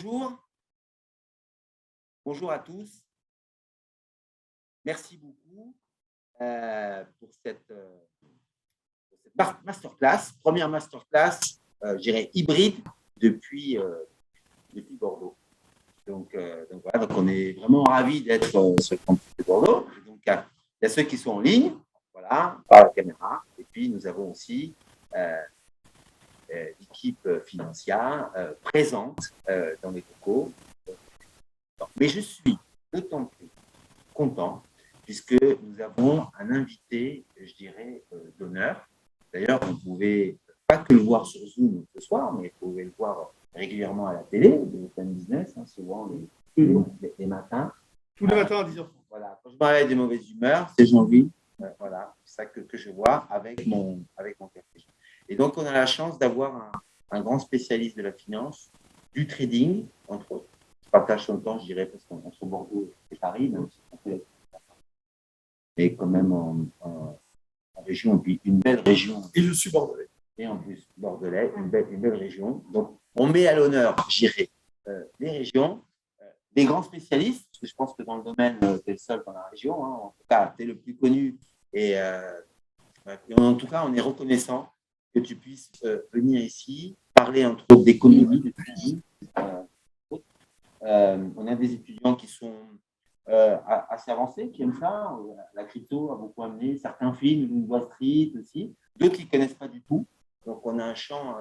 Bonjour, bonjour à tous. Merci beaucoup pour cette masterclass, première masterclass, je dirais hybride depuis Bordeaux. Donc voilà, donc on est vraiment ravis d'être sur le campus de Bordeaux. Donc il y a ceux qui sont en ligne, voilà, par la caméra, et puis nous avons aussi l'équipe financière présente dans les locaux. Mais je suis d'autant plus content puisque nous avons un invité, je dirais, d'honneur. D'ailleurs, vous ne pouvez pas que le voir sur Zoom ce soir, mais vous pouvez le voir régulièrement à la télé, de Open Business, souvent les matins. Tous les matins à 10h30. Voilà, quand je me réveille de mauvaise humeur, c'est Jean-Louis. Voilà, c'est ça que je vois avec mon café. Et donc, on a la chance d'avoir un grand spécialiste de la finance, du trading, entre autres. Je partage son temps, je dirais, parce qu'entre Bordeaux et Paris, même si on fait mais quand même en région, puis une belle région. Et je suis bordelais. Et en plus, bordelais, une belle région. Donc, on met à l'honneur, je dirais, les régions, des grands spécialistes, parce que je pense que dans le domaine, tu es le seul dans la région, hein, en tout cas, tu es le plus connu. Et en tout cas, on est reconnaissant que tu puisses venir ici, parler entre autres d'économie, de trading. On a des étudiants qui sont assez avancés, qui aiment ça. La crypto a beaucoup amené. Certains films, Wall Street aussi. D'autres qui ne connaissent pas du tout. Donc, on a un champ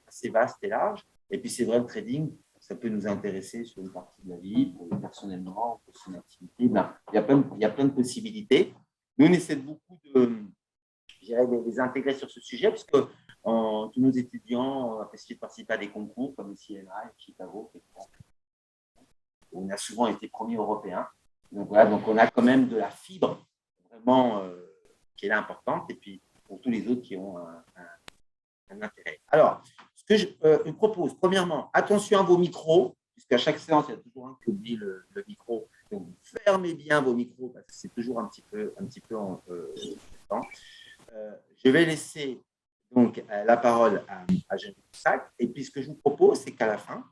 assez vaste et large. Et puis, c'est vrai, le trading, ça peut nous intéresser sur une partie de la vie, pour personnellement, pour son activité. Ben, il y a plein de possibilités. Nous, on essaie beaucoup de les intégrer sur ce sujet, parce que tous nos étudiants ont essayé de participer à des concours comme ici et là, Chicago, on a souvent été premier européen. Donc voilà, donc on a quand même de la fibre vraiment qui est là importante, et puis pour tous les autres qui ont un intérêt. Alors, ce que je propose, premièrement, attention à vos micros, puisqu'à chaque séance, il y a toujours un qui oublie le micro. Donc, fermez bien vos micros, parce que c'est toujours un petit peu en temps. Je vais laisser donc la parole à Geneviève Sac. Et puis, ce que je vous propose, c'est qu'à la fin,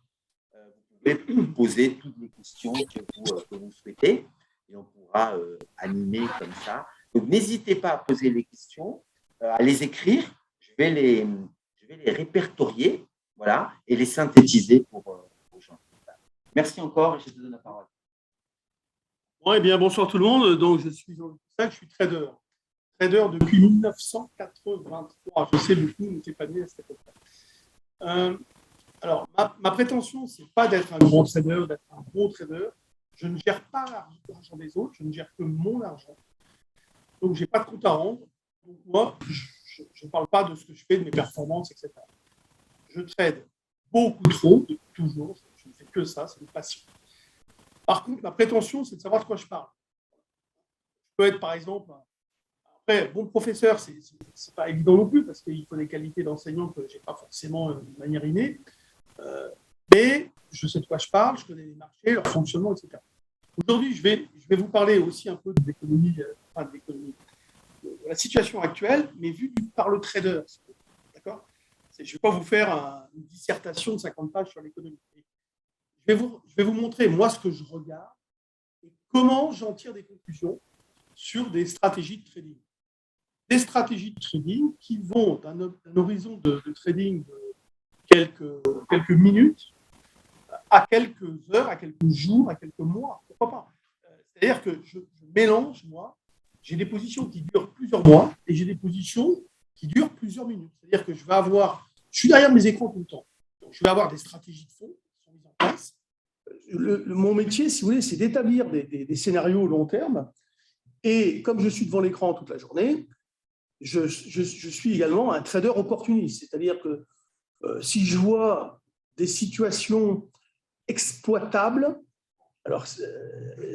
vous pouvez poser toutes les questions que vous souhaitez et on pourra animer comme ça. Donc, n'hésitez pas à poser les questions, à les écrire. Je vais les répertorier, voilà, et les synthétiser pour gens. Merci encore et je te donne la parole. Bon, eh bien, bonsoir tout le monde. Donc, je suis Jean-Luc Sac, je suis trader depuis 1983. Je sais, beaucoup n'étaient pas nés à cette époque-là. Alors, ma prétention, ce n'est pas d'être un grand trader, d'être un bon trader. Je ne gère pas l'argent des autres, je ne gère que mon argent. Donc, je n'ai pas de compte à rendre. Donc, moi, je ne parle pas de ce que je fais, de mes performances, etc. Je trade beaucoup trop, depuis toujours. Je ne fais que ça, c'est une passion. Par contre, ma prétention, c'est de savoir de quoi je parle. Je peux être, par exemple, après, bon professeur, ce n'est pas évident non plus, parce qu'il faut des qualités d'enseignant que je n'ai pas forcément de manière innée. Mais je sais de quoi je parle, je connais les marchés, leur fonctionnement, etc. Aujourd'hui, je vais vous parler aussi un peu de l'économie, de la situation actuelle, mais vue par le trader. D'accord ? Je ne vais pas vous faire une dissertation de 50 pages sur l'économie. Je vais vous montrer, moi, ce que je regarde et comment j'en tire des conclusions sur des stratégies de trading. Des stratégies de trading qui vont d'un horizon de trading de quelques minutes à quelques heures, à quelques jours, à quelques mois. Pourquoi pas ? C'est-à-dire que je mélange, moi, j'ai des positions qui durent plusieurs mois et j'ai des positions qui durent plusieurs minutes. C'est-à-dire que je suis derrière mes écrans tout le temps. Donc, je vais avoir des stratégies de fond qui sont mises en place. Mon métier, si vous voulez, c'est d'établir des scénarios long terme. Et comme je suis devant l'écran toute la journée, je suis également un trader opportuniste. C'est-à-dire que si je vois des situations exploitables, alors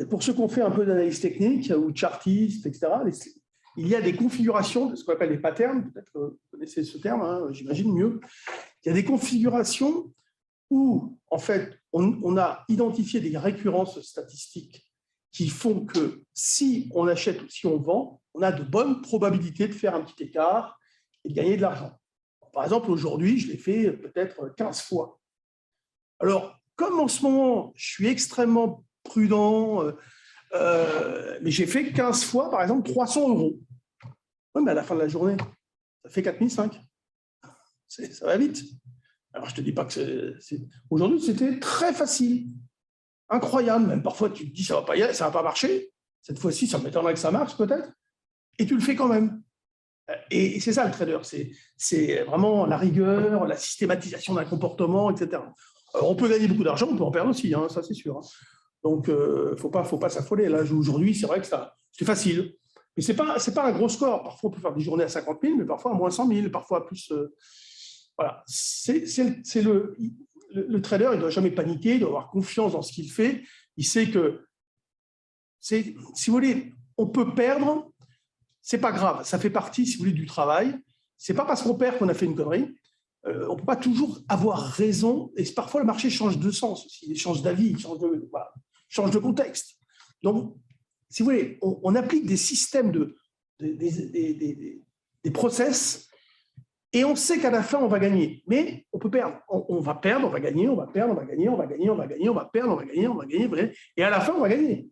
pour ceux qui ont fait un peu d'analyse technique ou chartiste, etc., il y a des configurations de ce qu'on appelle les patterns, peut-être que vous connaissez ce terme, hein, j'imagine mieux. Il y a des configurations où, en fait, on a identifié des récurrences statistiques qui font que si on achète ou si on vend, on a de bonnes probabilités de faire un petit écart et de gagner de l'argent. Par exemple, aujourd'hui, je l'ai fait peut-être 15 fois. Alors, comme en ce moment, je suis extrêmement prudent, mais j'ai fait 15 fois, par exemple, 300 €. Oui, mais à la fin de la journée, ça fait 4 500. Ça va vite. Alors, je ne te dis pas que c'est… Aujourd'hui, c'était très facile. Incroyable. Même parfois, tu te dis, ça va pas marcher. Cette fois-ci, ça m'étonnerait que ça marche, peut-être. Et tu le fais quand même. Et c'est ça, le trader. C'est vraiment la rigueur, la systématisation d'un comportement, etc. Alors, on peut gagner beaucoup d'argent, on peut en perdre aussi, hein, ça, c'est sûr. Donc, il ne faut pas s'affoler. Là, aujourd'hui, c'est vrai que c'est facile. Mais ce n'est pas un gros score. Parfois, on peut faire des journées à 50 000, mais parfois à moins 100 000, parfois à plus… voilà. Le trader, il ne doit jamais paniquer, il doit avoir confiance dans ce qu'il fait. Il sait que, si vous voulez, on peut perdre, ce n'est pas grave. Ça fait partie, si vous voulez, du travail. Ce n'est pas parce qu'on perd qu'on a fait une connerie. On ne peut pas toujours avoir raison. Et parfois, le marché change de sens aussi. Il change d'avis, il change de contexte. Donc, si vous voulez, on applique des systèmes des process et on sait qu'à la fin, on va gagner. Mais on peut perdre. On va perdre, on va gagner, on va perdre, on va gagner, on va gagner, on va gagner, on va perdre, on va gagner, on va gagner. Et à la fin, on va gagner.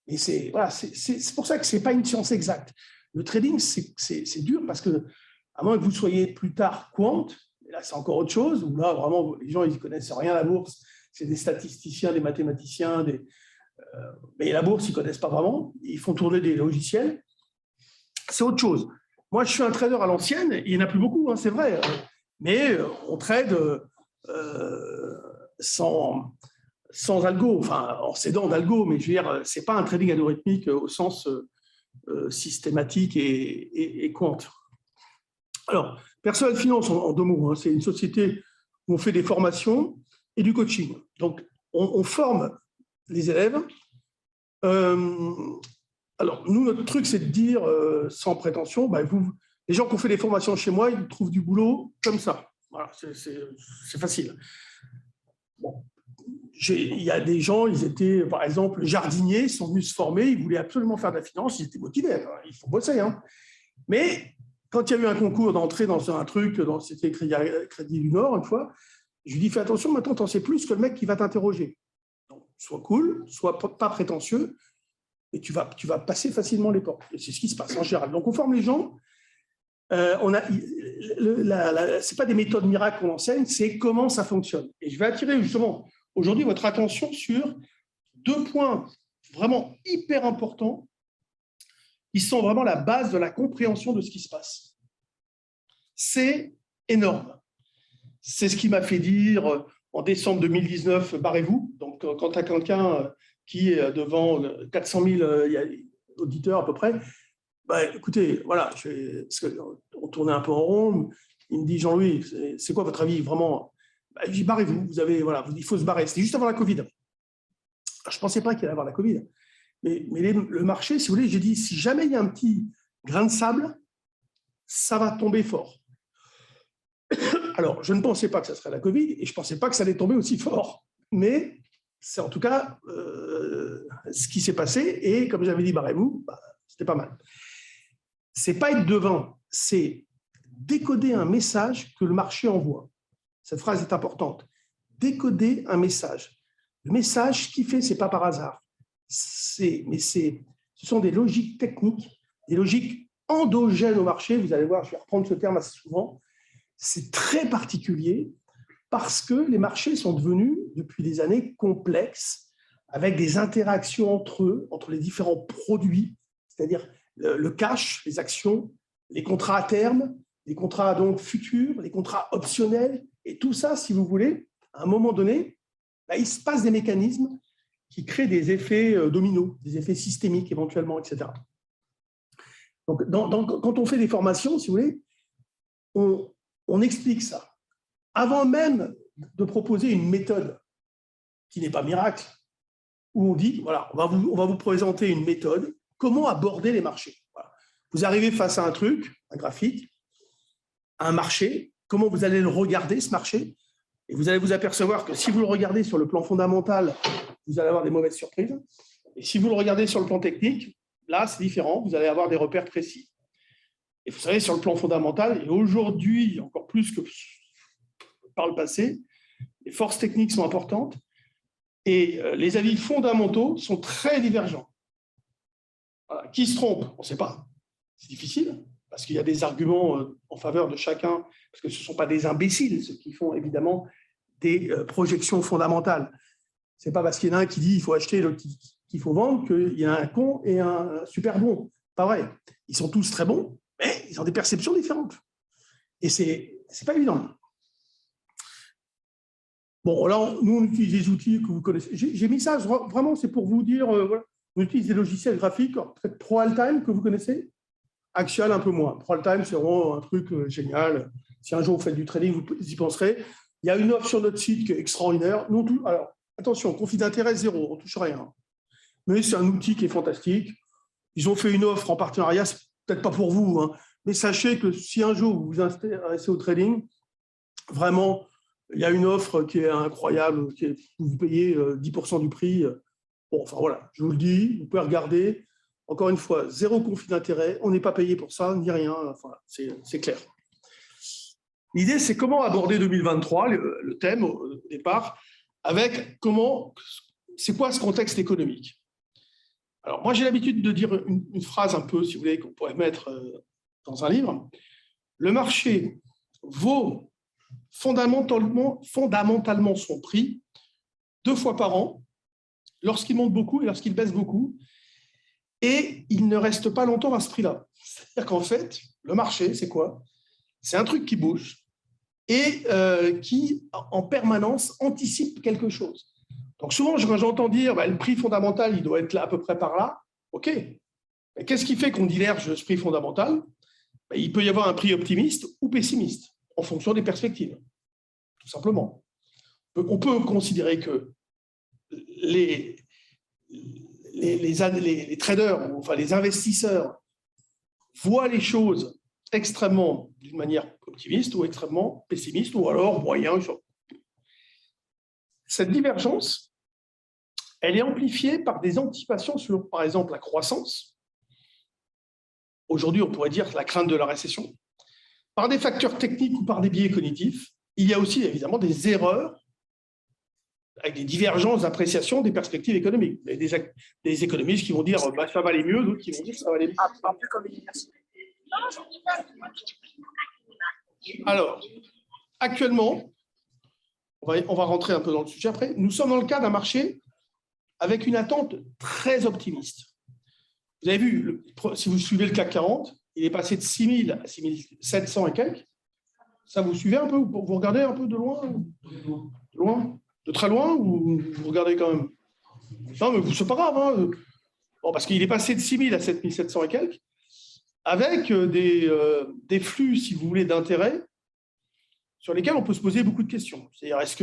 Et c'est pour ça que ce n'est pas une science exacte. Le trading, c'est dur parce que, à moins que vous soyez plus tard quant, et là, c'est encore autre chose, où là, vraiment, les gens, ils ne connaissent rien à la bourse. C'est des statisticiens, des mathématiciens, mais la bourse, ils ne connaissent pas vraiment. Ils font tourner des logiciels. C'est autre chose. Moi, je suis un trader à l'ancienne. Il n'y en a plus beaucoup, hein, c'est vrai. Mais on trade sans algo, enfin, en s'aidant d'algo, mais je veux dire, ce n'est pas un trading algorithmique au sens systématique et quant. Alors, Perceval Finance, en 2 mots, hein, c'est une société où on fait des formations et du coaching. Donc, on forme les élèves. Alors, nous, notre truc, c'est de dire, sans prétention, les gens qui ont fait des formations chez moi, ils trouvent du boulot comme ça. Voilà, c'est facile. Bon. Il y a des gens, ils étaient, par exemple, jardiniers, ils sont venus se former, ils voulaient absolument faire de la finance, ils étaient motivés, il faut bosser. Hein. Mais quand il y a eu un concours d'entrée dans un truc, c'était Crédit du Nord, une fois, je lui dis, fais attention, maintenant, tu en sais plus que le mec qui va t'interroger. Donc, sois cool, sois pas prétentieux, et tu vas passer facilement les portes. Et c'est ce qui se passe en général. Donc, on forme les gens. C'est pas des méthodes miracles qu'on enseigne, c'est comment ça fonctionne. Et je vais attirer justement aujourd'hui votre attention sur 2 points vraiment hyper importants qui sont vraiment la base de la compréhension de ce qui se passe. C'est énorme. C'est ce qui m'a fait dire en décembre 2019, barrez-vous. Donc, quand tu as quelqu'un qui est devant 400 000 auditeurs à peu près, écoutez, voilà, on tournait un peu en rond. Il me dit, Jean-Louis, c'est quoi votre avis vraiment? Je dis, barrez-vous, il faut se barrer. C'était juste avant la Covid. Alors, je ne pensais pas qu'il allait y avoir la Covid. Mais le marché, si vous voulez, j'ai dit, si jamais il y a un petit grain de sable, ça va tomber fort. Alors, je ne pensais pas que ça serait la Covid et je ne pensais pas que ça allait tomber aussi fort. Mais c'est en tout cas ce qui s'est passé. Et comme j'avais dit, barrez-vous, c'était pas mal. Ce n'est pas être devin, c'est décoder un message que le marché envoie. Cette phrase est importante. Décoder un message. Le message, ce qu'il fait, ce n'est pas par hasard. Ce sont des logiques techniques, des logiques endogènes au marché. Vous allez voir, je vais reprendre ce terme assez souvent. C'est très particulier parce que les marchés sont devenus, depuis des années, complexes, avec des interactions entre eux, entre les différents produits, c'est-à-dire le cash, les actions, les contrats à terme, les contrats donc futurs, les contrats optionnels, et tout ça, si vous voulez, à un moment donné, il se passe des mécanismes qui créent des effets dominos, des effets systémiques éventuellement, etc. Donc, quand on fait des formations, si vous voulez, on explique ça. Avant même de proposer une méthode qui n'est pas miracle, où on dit, voilà, on va vous présenter une méthode, comment aborder les marchés. Voilà. Vous arrivez face à un truc, un graphique, un marché, comment vous allez le regarder, ce marché, et vous allez vous apercevoir que si vous le regardez sur le plan fondamental, vous allez avoir des mauvaises surprises, et si vous le regardez sur le plan technique, là, c'est différent, vous allez avoir des repères précis. Et vous savez, sur le plan fondamental, et aujourd'hui, encore plus que par le passé, les forces techniques sont importantes et les avis fondamentaux sont très divergents. Voilà. Qui se trompe? On ne sait pas. C'est difficile parce qu'il y a des arguments en faveur de chacun, parce que ce ne sont pas des imbéciles, ceux qui font évidemment des projections fondamentales. Ce n'est pas parce qu'il y en a un qui dit qu'il faut acheter, l'autre qu'il faut vendre, qu'il y a un con et un super bon. Pas vrai. Ils sont tous très bons, mais ils ont des perceptions différentes. Et ce n'est pas évident. Bon, là, nous, on utilise des outils que vous connaissez. J'ai mis ça, vraiment, c'est pour vous dire, voilà, on utilise des logiciels graphiques, peut-être ProAltime, que vous connaissez. Axial, un peu moins. ProAltime, c'est vraiment un truc génial. Si un jour vous faites du trading, vous y penserez. Il y a une offre sur notre site qui est extraordinaire. Alors, attention, conflit d'intérêt zéro, on ne touche rien. Mais c'est un outil qui est fantastique. Ils ont fait une offre en partenariat, c'est peut-être pas pour vous, hein, mais sachez que si un jour vous vous intéressez au trading, vraiment, il y a une offre qui est incroyable, vous payez 10% du prix. Bon, enfin voilà, je vous le dis, vous pouvez regarder. Encore une fois, zéro conflit d'intérêt, on n'est pas payé pour ça, ni rien, enfin, c'est clair. L'idée, c'est comment aborder 2023, le thème au départ, avec c'est quoi ce contexte économique. Alors, moi, j'ai l'habitude de dire une phrase un peu, si vous voulez, qu'on pourrait mettre dans un livre. Le marché vaut fondamentalement son prix 2 fois par an, lorsqu'il monte beaucoup et lorsqu'il baisse beaucoup, et il ne reste pas longtemps à ce prix-là. C'est-à-dire qu'en fait, le marché, c'est quoi? C'est un truc qui bouge et qui, en permanence, anticipe quelque chose. Donc souvent, quand j'entends dire le prix fondamental, il doit être là, à peu près par là, OK. Mais qu'est-ce qui fait qu'on diverge ce prix fondamental? Il peut y avoir un prix optimiste ou pessimiste, en fonction des perspectives, tout simplement. On peut considérer que les traders, enfin les investisseurs, voient les choses extrêmement d'une manière optimiste ou extrêmement pessimiste, ou alors moyen. Cette divergence, elle est amplifiée par des anticipations sur, par exemple, la croissance. Aujourd'hui, on pourrait dire la crainte de la récession. Par des facteurs techniques ou par des biais cognitifs. Il y a aussi, évidemment, des erreurs avec des divergences d'appréciation des perspectives économiques. Il y a des économistes qui vont dire ça va aller mieux, d'autres qui vont dire ça va aller mieux. Un peu comme l'université. Alors, actuellement, on va rentrer un peu dans le sujet après, nous sommes dans le cas d'un marché avec une attente très optimiste. Vous avez vu, si vous suivez le CAC 40, il est passé de 6 000 à 6 700 et quelques. Ça, vous suivez un peu? Vous regardez un peu de loin? De loin? De très loin? Ou vous regardez quand même? Non, mais c'est pas grave. Hein. Bon, parce qu'il est passé de 6 000 à 7 700 et quelques, avec des flux, si vous voulez, d'intérêt sur lesquels on peut se poser beaucoup de questions. C'est-à-dire, est-ce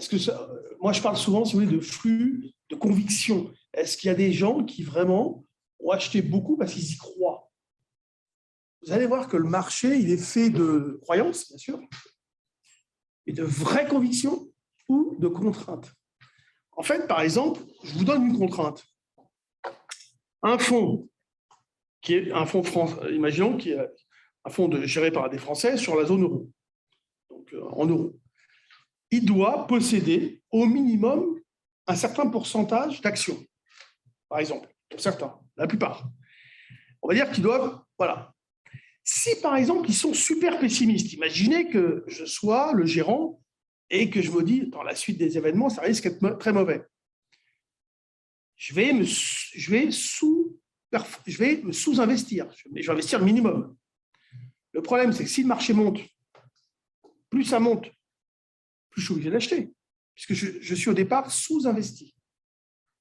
que ça, moi, je parle souvent, si vous voulez, de flux de conviction. Est-ce qu'il y a des gens qui vraiment ont acheté beaucoup parce qu'ils y croient? Vous allez voir que le marché, il est fait de croyances, bien sûr, et de vraies convictions ou de contraintes. En fait, par exemple, je vous donne une contrainte. Un fonds, qui est un fonds français, imaginons qu'il y a un fonds géré par des Français sur la zone euro, donc en euros. Il doit posséder au minimum un certain pourcentage d'actions, par exemple, pour certains, la plupart. On va dire qu'ils doivent, voilà. Si, par exemple, ils sont super pessimistes, imaginez que je sois le gérant et que je me dis, dans la suite des événements, ça risque d'être très mauvais. Je vais me sous-investir. Je vais investir le minimum. Le problème, c'est que si le marché monte, plus ça monte, plus je suis obligé d'acheter, puisque je suis au départ sous-investi.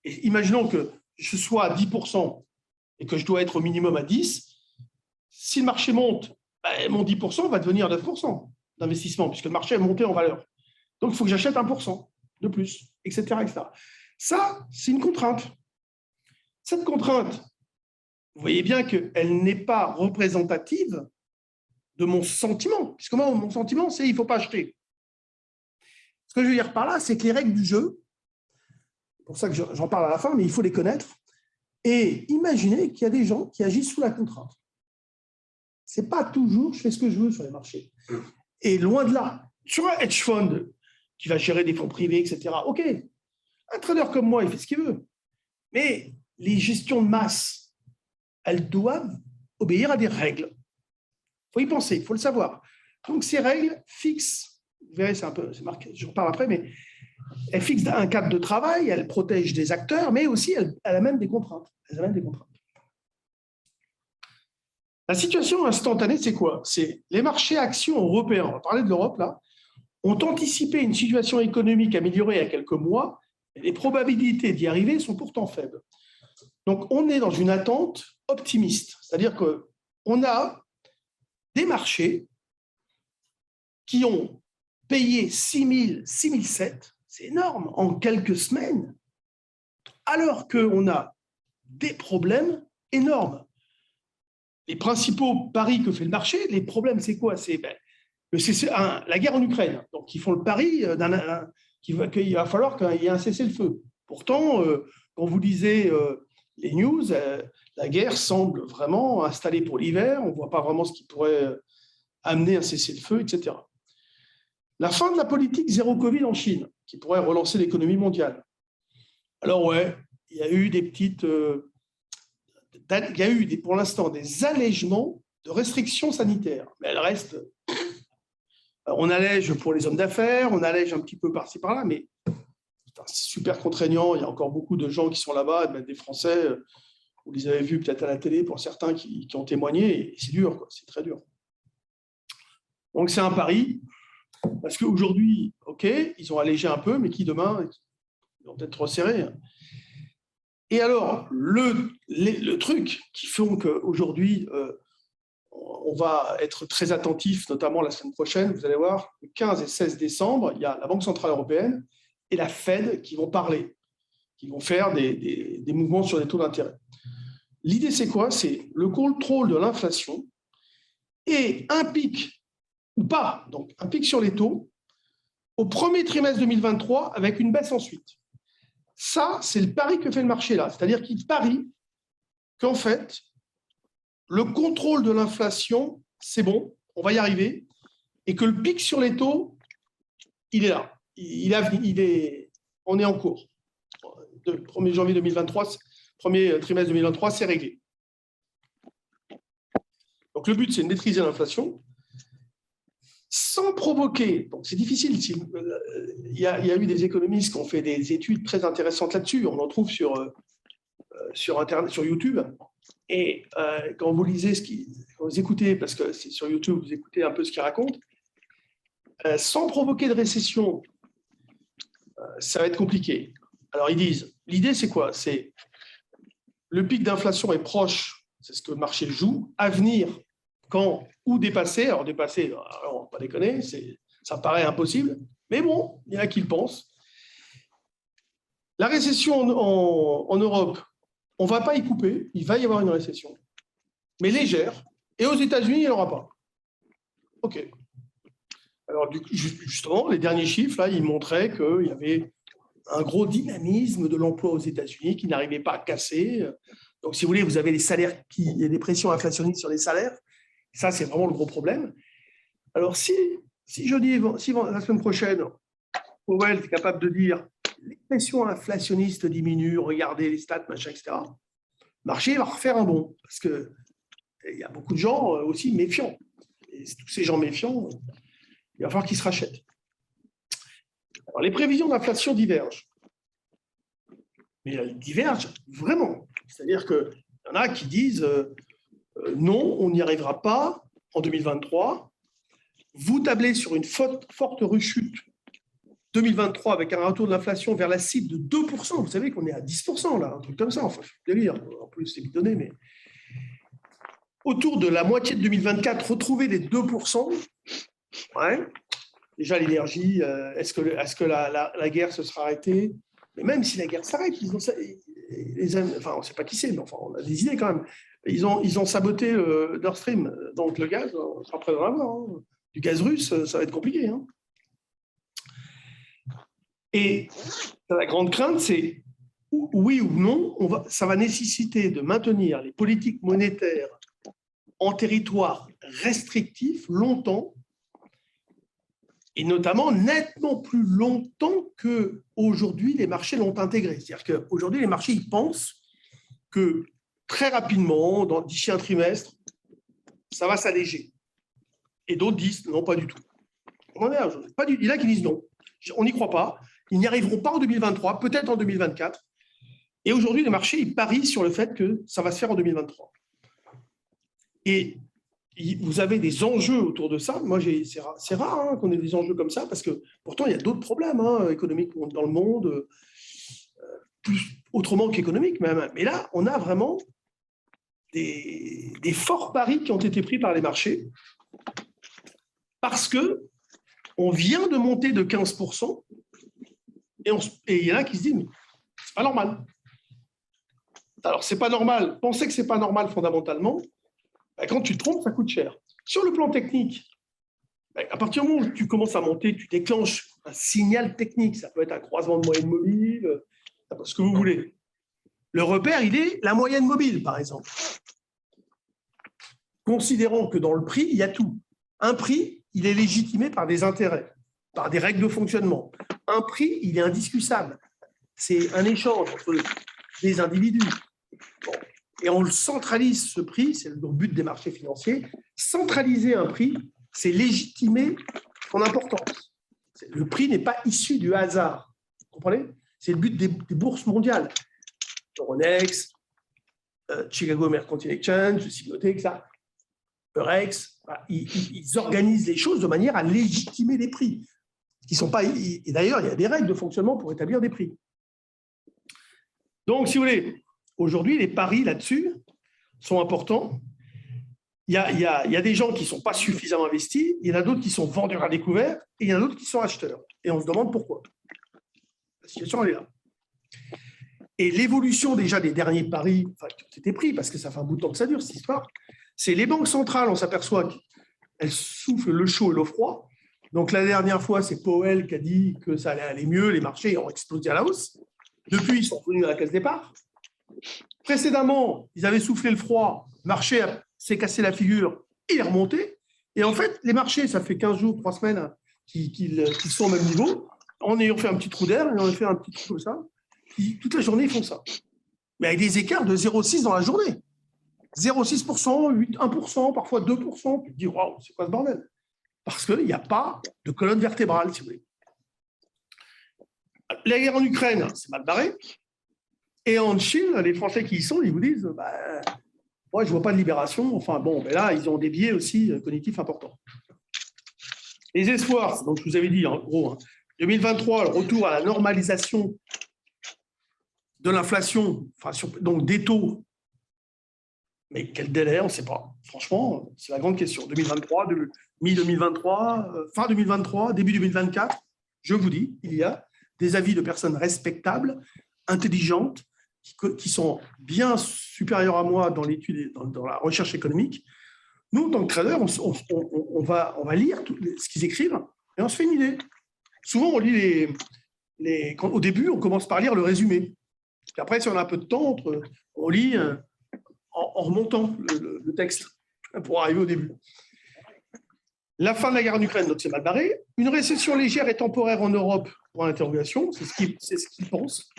Et imaginons que je sois à 10% et que je dois être au minimum à 10%. Si le marché monte, mon 10% va devenir 9% d'investissement, puisque le marché est monté en valeur. Donc, il faut que j'achète 1% de plus, etc., etc. Ça, c'est une contrainte. Cette contrainte, vous voyez bien qu'elle n'est pas représentative de mon sentiment, puisque moi, mon sentiment, c'est il ne faut pas acheter. Ce que je veux dire par là, c'est que les règles du jeu, c'est pour ça que j'en parle à la fin, mais il faut les connaître, et imaginez qu'il y a des gens qui agissent sous la contrainte. Ce n'est pas toujours je fais ce que je veux sur les marchés. Et loin de là, sur un hedge fund qui va gérer des fonds privés, etc. OK, un trader comme moi, il fait ce qu'il veut. Mais les gestions de masse, elles doivent obéir à des règles. Il faut y penser, il faut le savoir. Donc, ces règles fixent, vous verrez, c'est marqué, je reparle après, mais elles fixent un cadre de travail, elles protègent des acteurs, mais aussi elles amènent des contraintes. La situation instantanée, c'est quoi? C'est les marchés actions européens, on va parler de l'Europe là, ont anticipé une situation économique améliorée il y a quelques mois, et les probabilités d'y arriver sont pourtant faibles. Donc, on est dans une attente optimiste, c'est-à-dire qu'on a des marchés qui ont payé 6 007, c'est énorme, en quelques semaines, alors qu'on a des problèmes énormes. Les principaux paris que fait le marché, les problèmes, c'est quoi? C'est la guerre en Ukraine. Donc, ils font le pari qu'il va falloir qu'il y ait un cessez-le-feu. Pourtant, quand vous lisez les news, la guerre semble vraiment installée pour l'hiver. On ne voit pas vraiment ce qui pourrait amener un cessez-le-feu, etc. La fin de la politique zéro Covid en Chine, qui pourrait relancer l'économie mondiale. Alors, ouais, il y a eu des petites... il y a eu pour l'instant des allègements de restrictions sanitaires, mais elles restent. On allège pour les hommes d'affaires, on allège un petit peu par-ci par-là, mais c'est super contraignant. Il y a encore beaucoup de gens qui sont là-bas, des Français, vous les avez vus peut-être à la télé pour certains qui ont témoigné, et c'est dur, quoi, c'est très dur. Donc c'est un pari, parce qu'aujourd'hui, OK, ils ont allégé un peu, mais qui demain, ils vont peut-être resserrer. Et alors, le truc qui fait qu'aujourd'hui, on va être très attentif, notamment la semaine prochaine, vous allez voir, le 15 et 16 décembre, il y a la Banque Centrale Européenne et la Fed qui vont parler, qui vont faire des mouvements sur les taux d'intérêt. L'idée, c'est quoi? C'est le contrôle de l'inflation et un pic, ou pas, donc un pic sur les taux, au premier trimestre 2023 avec une baisse ensuite. Ça, c'est le pari que fait le marché là. C'est-à-dire qu'il parie qu'en fait, le contrôle de l'inflation, c'est bon, on va y arriver, et que le pic sur les taux, il est là. On est en cours. Le 1er janvier 2023, premier trimestre 2023, c'est réglé. Donc le but, c'est de maîtriser l'inflation sans provoquer. Donc c'est difficile. Il y a eu des économistes qui ont fait des études très intéressantes là-dessus. On en trouve sur Internet, sur YouTube. Et quand vous lisez quand vous écoutez, parce que c'est sur YouTube, vous écoutez un peu ce qu'ils racontent, sans provoquer de récession, ça va être compliqué. Alors ils disent, l'idée c'est quoi? C'est le pic d'inflation est proche, c'est ce que le marché joue, à venir, quand ou dépasser, alors dépasser, on ne va pas déconner, ça paraît impossible, mais bon, il y en a qui le pensent. La récession en Europe, on ne va pas y couper, il va y avoir une récession, mais légère, et aux États-Unis, il n'y en aura pas. OK. Alors, justement, les derniers chiffres, là, ils montraient qu'il y avait un gros dynamisme de l'emploi aux États-Unis qui n'arrivait pas à casser. Donc, si vous voulez, vous avez les salaires, il y a des pressions inflationnistes sur les salaires. Ça, c'est vraiment le gros problème. Alors, si je dis, si la semaine prochaine, Powell est capable de dire les pressions inflationnistes diminuent, regardez les stats, machin, etc., le marché va refaire un bond. Parce qu'il y a beaucoup de gens aussi méfiants. Et tous ces gens méfiants, il va falloir qu'ils se rachètent. Alors, les prévisions d'inflation divergent. Mais elles divergent vraiment. C'est-à-dire qu'il y en a qui disent non, on n'y arrivera pas en 2023. Vous tablez sur une forte rechute 2023 avec un retour de l'inflation vers la cible de 2%. Vous savez qu'on est à 10% là, un truc comme ça. Enfin, je peux délire. En plus, c'est bidonné, mais autour de la moitié de 2024, retrouver les 2%. Ouais. Déjà, l'énergie, est-ce que la guerre se sera arrêtée? Mais même si la guerre s'arrête, on ne sait pas qui c'est, mais enfin, on a des idées quand même. Ils ont saboté Nord Stream, donc le gaz, on sera prêt d'en avoir. Hein. Du gaz russe, ça va être compliqué. Hein. Et la grande crainte, c'est oui ou non, ça va nécessiter de maintenir les politiques monétaires en territoire restrictif longtemps. Et notamment nettement plus longtemps qu'aujourd'hui les marchés l'ont intégré. C'est-à-dire qu'aujourd'hui, les marchés ils pensent que très rapidement, d'ici un trimestre, ça va s'alléger. Et d'autres disent non, pas du tout. Il y en a qui disent non, on n'y croit pas, ils n'y arriveront pas en 2023, peut-être en 2024. Et aujourd'hui, les marchés ils parient sur le fait que ça va se faire en 2023. Et vous avez des enjeux autour de ça. Moi, c'est rare qu'on ait des enjeux comme ça, parce que pourtant, il y a d'autres problèmes économiques dans le monde, plus autrement qu'économiques même. Mais là, on a vraiment des forts paris qui ont été pris par les marchés, parce qu'on vient de monter de 15%, et il y en a qui se disent, mais c'est pas normal. Alors, c'est pas normal. Pensez que c'est pas normal fondamentalement. Quand tu te trompes, ça coûte cher. Sur le plan technique, à partir du moment où tu commences à monter, tu déclenches un signal technique. Ça peut être un croisement de moyenne mobile, ce que vous voulez. Le repère, il est la moyenne mobile, par exemple. Considérons que dans le prix, il y a tout. Un prix, il est légitimé par des intérêts, par des règles de fonctionnement. Un prix, il est indiscutable. C'est un échange entre des individus. Bon. Et on le centralise, ce prix, c'est le but des marchés financiers. Centraliser un prix, c'est légitimer son importance. Le prix n'est pas issu du hasard. Vous comprenez? C'est le but des bourses mondiales. Euronext, Chicago Mercantile Exchange, Cboe, ça, Eurex, ils organisent les choses de manière à légitimer les prix. Qui sont pas, et d'ailleurs, il y a des règles de fonctionnement pour établir des prix. Donc, si vous voulez, aujourd'hui, les paris là-dessus sont importants. Il y a des gens qui ne sont pas suffisamment investis, il y en a d'autres qui sont vendeurs à découvert, et il y en a d'autres qui sont acheteurs. Et on se demande pourquoi. La situation, elle est là. Et l'évolution déjà des derniers paris qui ont été pris, parce que ça fait un bout de temps que ça dure, cette histoire, c'est les banques centrales, on s'aperçoit qu'elles soufflent le chaud et le froid. Donc, la dernière fois, c'est Powell qui a dit que ça allait aller mieux, les marchés ont explosé à la hausse. Depuis, ils sont revenus à la case départ. Précédemment, ils avaient soufflé le froid, le marché s'est cassé la figure, il est remonté. Et en fait, les marchés, ça fait 15 jours, 3 semaines qu'ils sont au même niveau. En ayant fait un petit trou d'air, ils ont fait un petit trou comme ça. Toute la journée, ils font ça. Mais avec des écarts de 0,6 dans la journée. 0,6%, 1%, parfois 2%. Tu te dis, waouh, c'est quoi ce bordel? Parce qu'il n'y a pas de colonne vertébrale, si vous voulez. La guerre en Ukraine, c'est mal barré. Et en Chine, les Français qui y sont, ils vous disent, moi, je ne vois pas de libération. Enfin, bon, mais là, ils ont des biais aussi cognitifs importants. Les espoirs, donc je vous avais dit, en gros, 2023, le retour à la normalisation de l'inflation, donc des taux. Mais quel délai, on ne sait pas. Franchement, c'est la grande question. 2023, mi-2023, fin 2023, début 2024, je vous dis, il y a des avis de personnes respectables, intelligentes, qui sont bien supérieurs à moi dans l'étude et dans la recherche économique. Nous, en tant que traders, on va lire ce qu'ils écrivent et on se fait une idée. Souvent, on lit au début, on commence par lire le résumé. Puis après, si on a un peu de temps, on lit en remontant le texte pour arriver au début. La fin de la guerre en Ukraine, donc c'est mal barré. Une récession légère et temporaire en Europe, pour l'interrogation, c'est ce qu'ils pensent.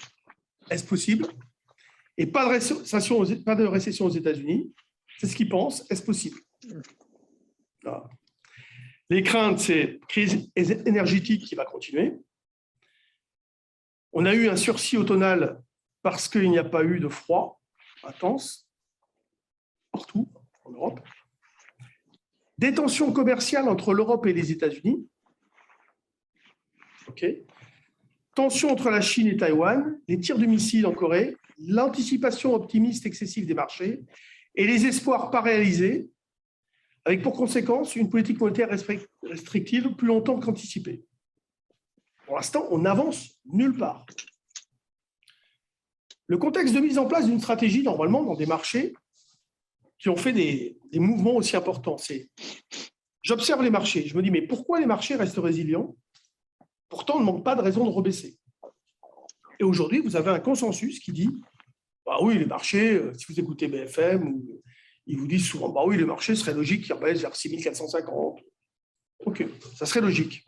Est-ce possible? Et pas de récession aux États-Unis, c'est ce qu'ils pensent. Est-ce possible? Voilà. Les craintes, c'est crise énergétique qui va continuer. On a eu un sursis automnal parce qu'il n'y a pas eu de froid intense partout en Europe. Des tensions commerciales entre l'Europe et les États-Unis. OK. Tensions entre la Chine et Taïwan, les tirs de missiles en Corée, l'anticipation optimiste excessive des marchés et les espoirs pas réalisés, avec pour conséquence une politique monétaire restrictive plus longtemps qu'anticipée. Pour l'instant, on n'avance nulle part. Le contexte de mise en place d'une stratégie, normalement, dans des marchés qui ont fait des mouvements aussi importants, c'est j'observe les marchés, je me dis, mais pourquoi les marchés restent résilients? Pourtant, on ne manque pas de raison de rebaisser. Et aujourd'hui, vous avez un consensus qui dit, bah oui, les marchés, si vous écoutez BFM, ils vous disent souvent, bah oui, les marchés serait logique qu'ils rebaissent vers 6450. OK, ça serait logique.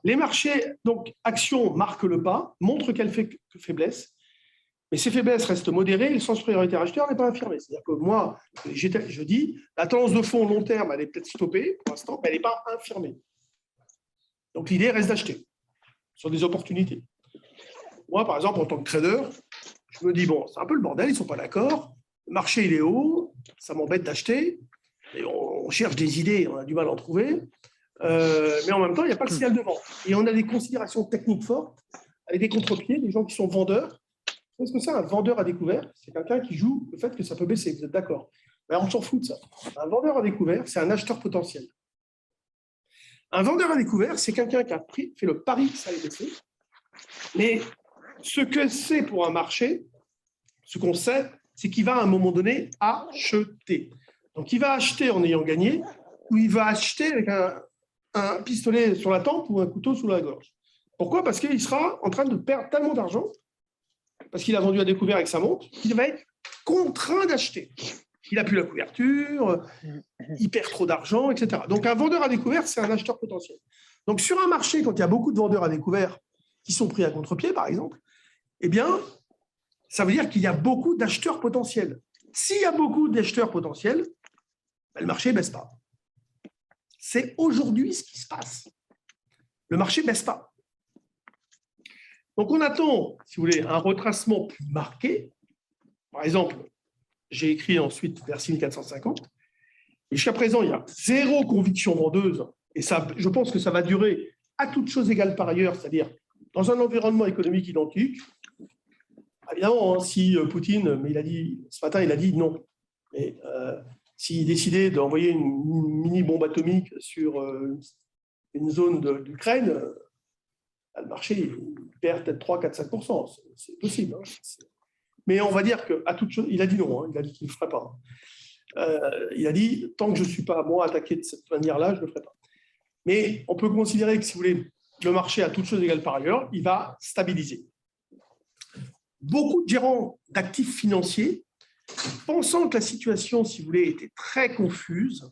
Les marchés, donc, actions marquent le pas, montrent qu'elles font faiblesse, mais ces faiblesses restent modérées et le sens prioritaire acheteur n'est pas infirmé. C'est-à-dire que moi, je dis, la tendance de fond long terme, elle est peut-être stoppée pour l'instant, mais elle n'est pas infirmée. Donc, l'idée reste d'acheter sur des opportunités. Moi, par exemple, en tant que trader, je me dis, bon, c'est un peu le bordel, ils ne sont pas d'accord, le marché, il est haut, ça m'embête d'acheter, et on cherche des idées, on a du mal à en trouver, mais en même temps, il n'y a pas de signal de vente. Et on a des considérations techniques fortes, avec des contre-pieds, des gens qui sont vendeurs. Qu'est-ce que c'est un vendeur à découvert? C'est quelqu'un qui joue le fait que ça peut baisser, vous êtes d'accord? Ben, on s'en fout de ça. Un vendeur à découvert, c'est un acheteur potentiel. Un vendeur à découvert, c'est quelqu'un qui a fait le pari que ça allait baisser, mais ce que c'est pour un marché, ce qu'on sait, c'est qu'il va à un moment donné acheter. Donc, il va acheter en ayant gagné, ou il va acheter avec un pistolet sur la tempe ou un couteau sous la gorge. Pourquoi? Parce qu'il sera en train de perdre tellement d'argent, parce qu'il a vendu à découvert avec sa montre, qu'il va être contraint d'acheter. Il n'a plus la couverture, il perd trop d'argent, etc. Donc, un vendeur à découvert, c'est un acheteur potentiel. Donc, sur un marché, quand il y a beaucoup de vendeurs à découvert qui sont pris à contre-pied, par exemple, eh bien, ça veut dire qu'il y a beaucoup d'acheteurs potentiels. S'il y a beaucoup d'acheteurs potentiels, ben, le marché ne baisse pas. C'est aujourd'hui ce qui se passe. Le marché ne baisse pas. Donc, on attend, si vous voulez, un retracement plus marqué. Par exemple, j'ai écrit ensuite vers 6450. Et jusqu'à présent, il y a zéro conviction vendeuse. Et ça, je pense que ça va durer à toutes choses égales par ailleurs, c'est-à-dire dans un environnement économique identique. Évidemment, si Poutine, mais il a dit, ce matin, il a dit non. Mais s'il décidait d'envoyer une mini-bombe atomique sur une zone d'Ukraine, le marché il perd peut-être 3, 4, 5%. C'est possible. Hein. Mais on va dire qu'à toute chose, il a dit non, hein, il a dit qu'il ne le ferait pas. Il a dit, tant que je ne suis pas, moi, attaqué de cette manière-là, je ne le ferai pas. Mais on peut considérer que, si vous voulez, le marché, à toute chose égale par ailleurs, il va stabiliser. Beaucoup de gérants d'actifs financiers, pensant que la situation, si vous voulez, était très confuse,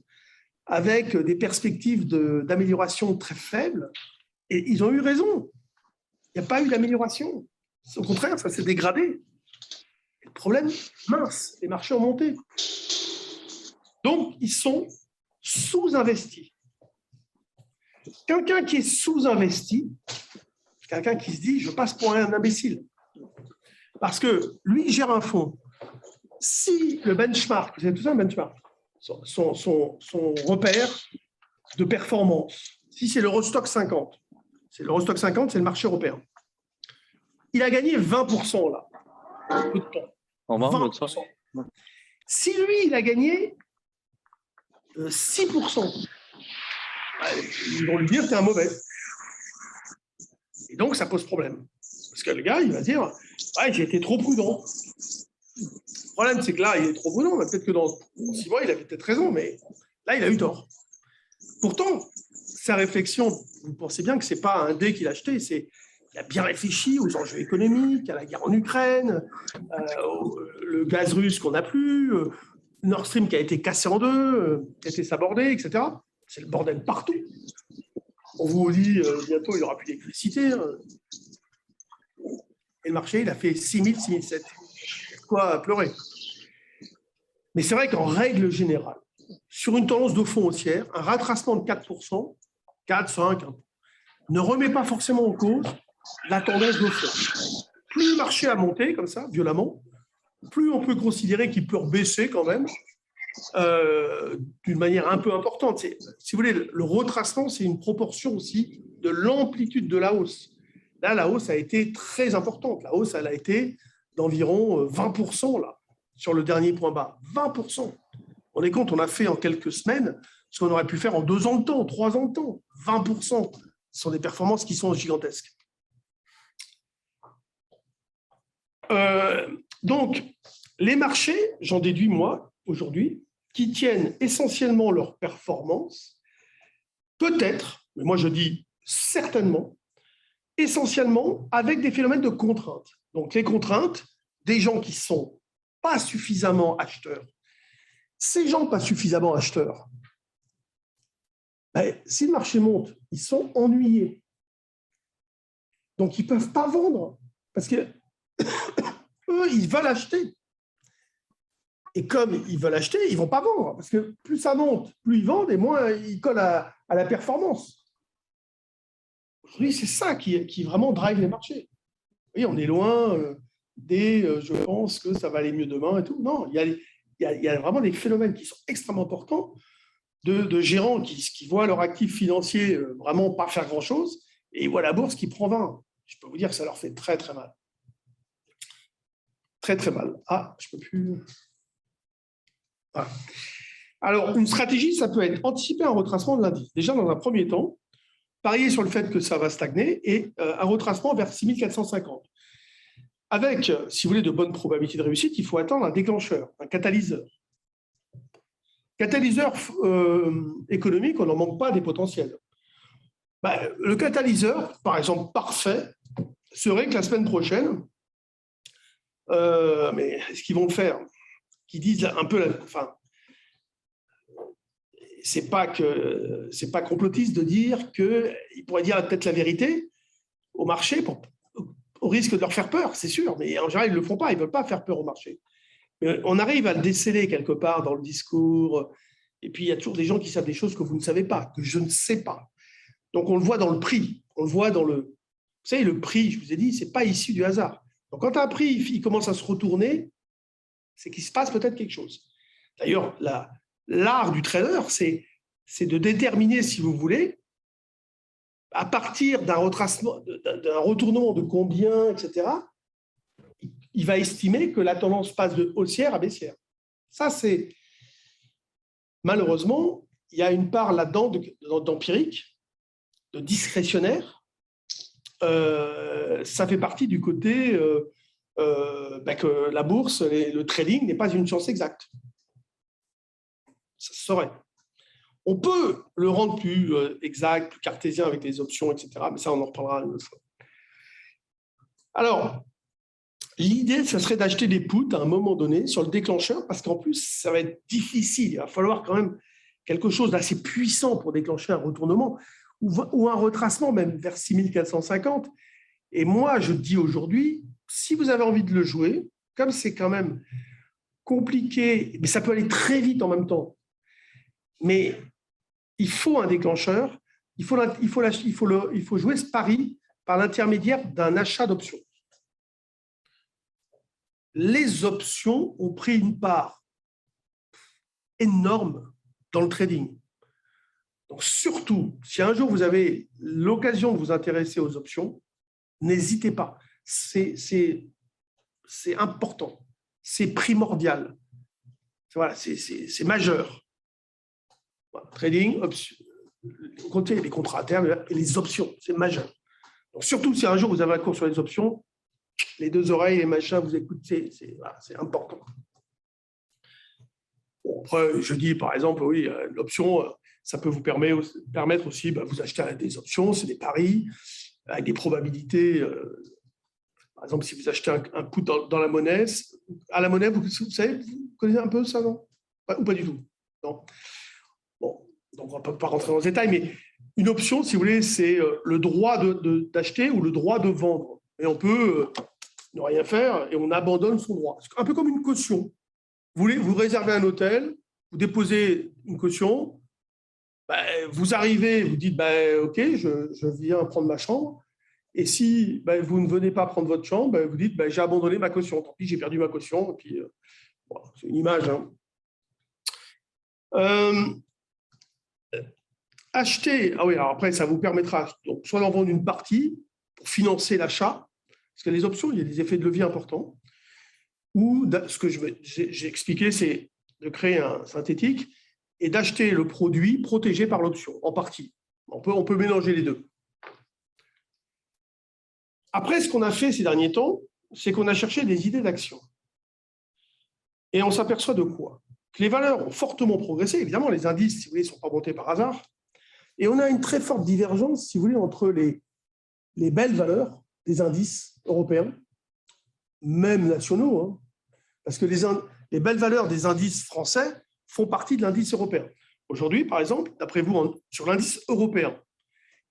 avec des perspectives d'amélioration très faibles, et ils ont eu raison. Il n'y a pas eu d'amélioration. Au contraire, ça s'est dégradé. Le problème, mince, les marchés ont monté. Donc, ils sont sous-investis. Quelqu'un qui est sous-investi, c'est quelqu'un qui se dit, je passe pour un imbécile. Parce que lui, il gère un fonds. Si le benchmark, vous avez tout ça, un benchmark, son repère de performance, si c'est l'Eurostock 50, c'est l'Eurostock 50, c'est le marché européen. Il a gagné 20% là. Peu de temps. 20%. Si lui, il a gagné 6%, ils vont lui dire t'es un mauvais. Et donc, ça pose problème. Parce que le gars, il va dire ouais, j'ai été trop prudent. Le problème, c'est que là, il est trop prudent. Peut-être que dans 6 mois, il avait peut-être raison, mais là, il a eu tort. Pourtant, sa réflexion, vous pensez bien que ce n'est pas un dé qu'il a acheté, c'est qu'il a bien réfléchi aux enjeux économiques, à la guerre en Ukraine, le gaz russe qu'on n'a plus, Nord Stream qui a été cassé en deux, qui a été sabordé, etc. C'est le bordel partout. On vous dit bientôt, il n'y aura plus d'électricité. Et le marché, il a fait 6 000, 6 700. Quoi pleurer. Mais c'est vrai qu'en règle générale, sur une tendance de fond haussière, un retracement de 4%, 4, 5, ne remet pas forcément en cause la tendance de fond. Plus le marché a monté comme ça, violemment, plus on peut considérer qu'il peut baisser quand même d'une manière un peu importante. Si vous voulez, le retracement, c'est une proportion aussi de l'amplitude de la hausse. Là, la hausse a été très importante. La hausse, elle a été d'environ 20% là, sur le dernier point bas. 20%. On est compte, on a fait en quelques semaines ce qu'on aurait pu faire en 2 ans de temps, 3 ans de temps. 20%. Ce sont des performances qui sont gigantesques. Donc, les marchés, j'en déduis moi, aujourd'hui, qui tiennent essentiellement leur performance, peut-être, mais moi je dis certainement, essentiellement avec des phénomènes de contraintes. Donc, les contraintes, des gens qui ne sont pas suffisamment acheteurs. Ces gens pas suffisamment acheteurs, ben, si le marché monte, ils sont ennuyés. Donc, ils ne peuvent pas vendre parce que eux, ils veulent acheter. Et comme ils veulent acheter, ils ne vont pas vendre parce que plus ça monte, plus ils vendent et moins ils collent à la performance. Aujourd'hui, c'est ça qui vraiment drive les marchés. Oui, on est loin je pense que ça va aller mieux demain et tout. Non, il y a vraiment des phénomènes qui sont extrêmement importants de gérants qui voient leur actif financier vraiment pas faire grand-chose et ils voient la bourse qui prend 20. Je peux vous dire que ça leur fait très, très mal. Très, très mal. Ah, je ne peux plus… Voilà. Alors, une stratégie, ça peut être anticiper un retracement de l'indice. Déjà, dans un premier temps, parier sur le fait que ça va stagner et un retracement vers 6450. Avec, si vous voulez, de bonnes probabilités de réussite, il faut attendre un déclencheur, un catalyseur. Catalyseur économique, on n'en manque pas des potentiels. Le catalyseur, par exemple, parfait, serait que la semaine prochaine, mais est-ce qu'ils vont le faire? Qui disent un peu, c'est pas complotiste de dire qu'ils pourraient dire peut-être la vérité au marché au risque de leur faire peur, c'est sûr, mais en général, ils ne le font pas, ils ne veulent pas faire peur au marché. Mais on arrive à le déceler quelque part dans le discours, et puis il y a toujours des gens qui savent des choses que vous ne savez pas, que je ne sais pas. Donc on le voit dans le prix, on le voit dans le… Vous savez, le prix, je vous ai dit, ce n'est pas issu du hasard. Donc quand un prix il commence à se retourner, c'est qu'il se passe peut-être quelque chose. D'ailleurs, l'art du trader, c'est de déterminer, si vous voulez, à partir d'un retracement, d'un retournement de combien, etc., il va estimer que la tendance passe de haussière à baissière. Ça, c'est… Malheureusement, il y a une part là-dedans d'empirique, de discrétionnaire. Ça fait partie du côté que la bourse, le trading n'est pas une science exacte. Ça se saurait. On peut le rendre plus exact, plus cartésien avec les options, etc. Mais ça, on en reparlera une autre fois. Alors, l'idée, ce serait d'acheter des puts à un moment donné sur le déclencheur, parce qu'en plus, ça va être difficile. Il va falloir quand même quelque chose d'assez puissant pour déclencher un retournement ou un retracement, même vers 6450. Et moi, je dis aujourd'hui, si vous avez envie de le jouer, comme c'est quand même compliqué, mais ça peut aller très vite en même temps, mais il faut un déclencheur, il faut jouer ce pari par l'intermédiaire d'un achat d'options. Les options ont pris une part énorme dans le trading. Donc surtout, si un jour vous avez l'occasion de vous intéresser aux options, n'hésitez pas. C'est important, c'est primordial. Voilà, c'est majeur. Voilà, trading, option, les contrats à terme et les options, c'est majeur. Donc surtout si un jour vous avez un cours sur les options, les deux oreilles, les machins, vous écoutez, c'est important. Bon, après, je dis par exemple, oui, l'option, ça peut vous permettre aussi, vous achetez des options, c'est des paris, avec des probabilités. Par exemple, si vous achetez un put dans la monnaie, à la monnaie, vous savez, vous connaissez un peu ça, non? Ou pas du tout? Non. Bon, donc on ne va pas rentrer dans le détail, mais une option, si vous voulez, c'est le droit d'acheter ou le droit de vendre. Et on peut ne rien faire et on abandonne son droit. Un peu comme une caution. Vous réservez un hôtel, vous déposez une caution, vous arrivez, vous dites OK, je viens prendre ma chambre. Et si vous ne venez pas prendre votre chambre, vous dites j'ai abandonné ma caution. Tant pis, j'ai perdu ma caution. Et puis, c'est une image. Acheter, ah oui, alors après, ça vous permettra donc, soit d'en vendre une partie pour financer l'achat, parce que les options, il y a des effets de levier importants, ou ce que j'ai expliqué, c'est de créer un synthétique et d'acheter le produit protégé par l'option, en partie. On peut mélanger les deux. Après, ce qu'on a fait ces derniers temps, c'est qu'on a cherché des idées d'action. Et on s'aperçoit de quoi? Que les valeurs ont fortement progressé. Évidemment, les indices, si vous voulez, ne sont pas montés par hasard. Et on a une très forte divergence, si vous voulez, entre les belles valeurs des indices européens, même nationaux, hein, parce que les belles valeurs des indices français font partie de l'indice européen. Aujourd'hui, par exemple, d'après vous, sur l'indice européen,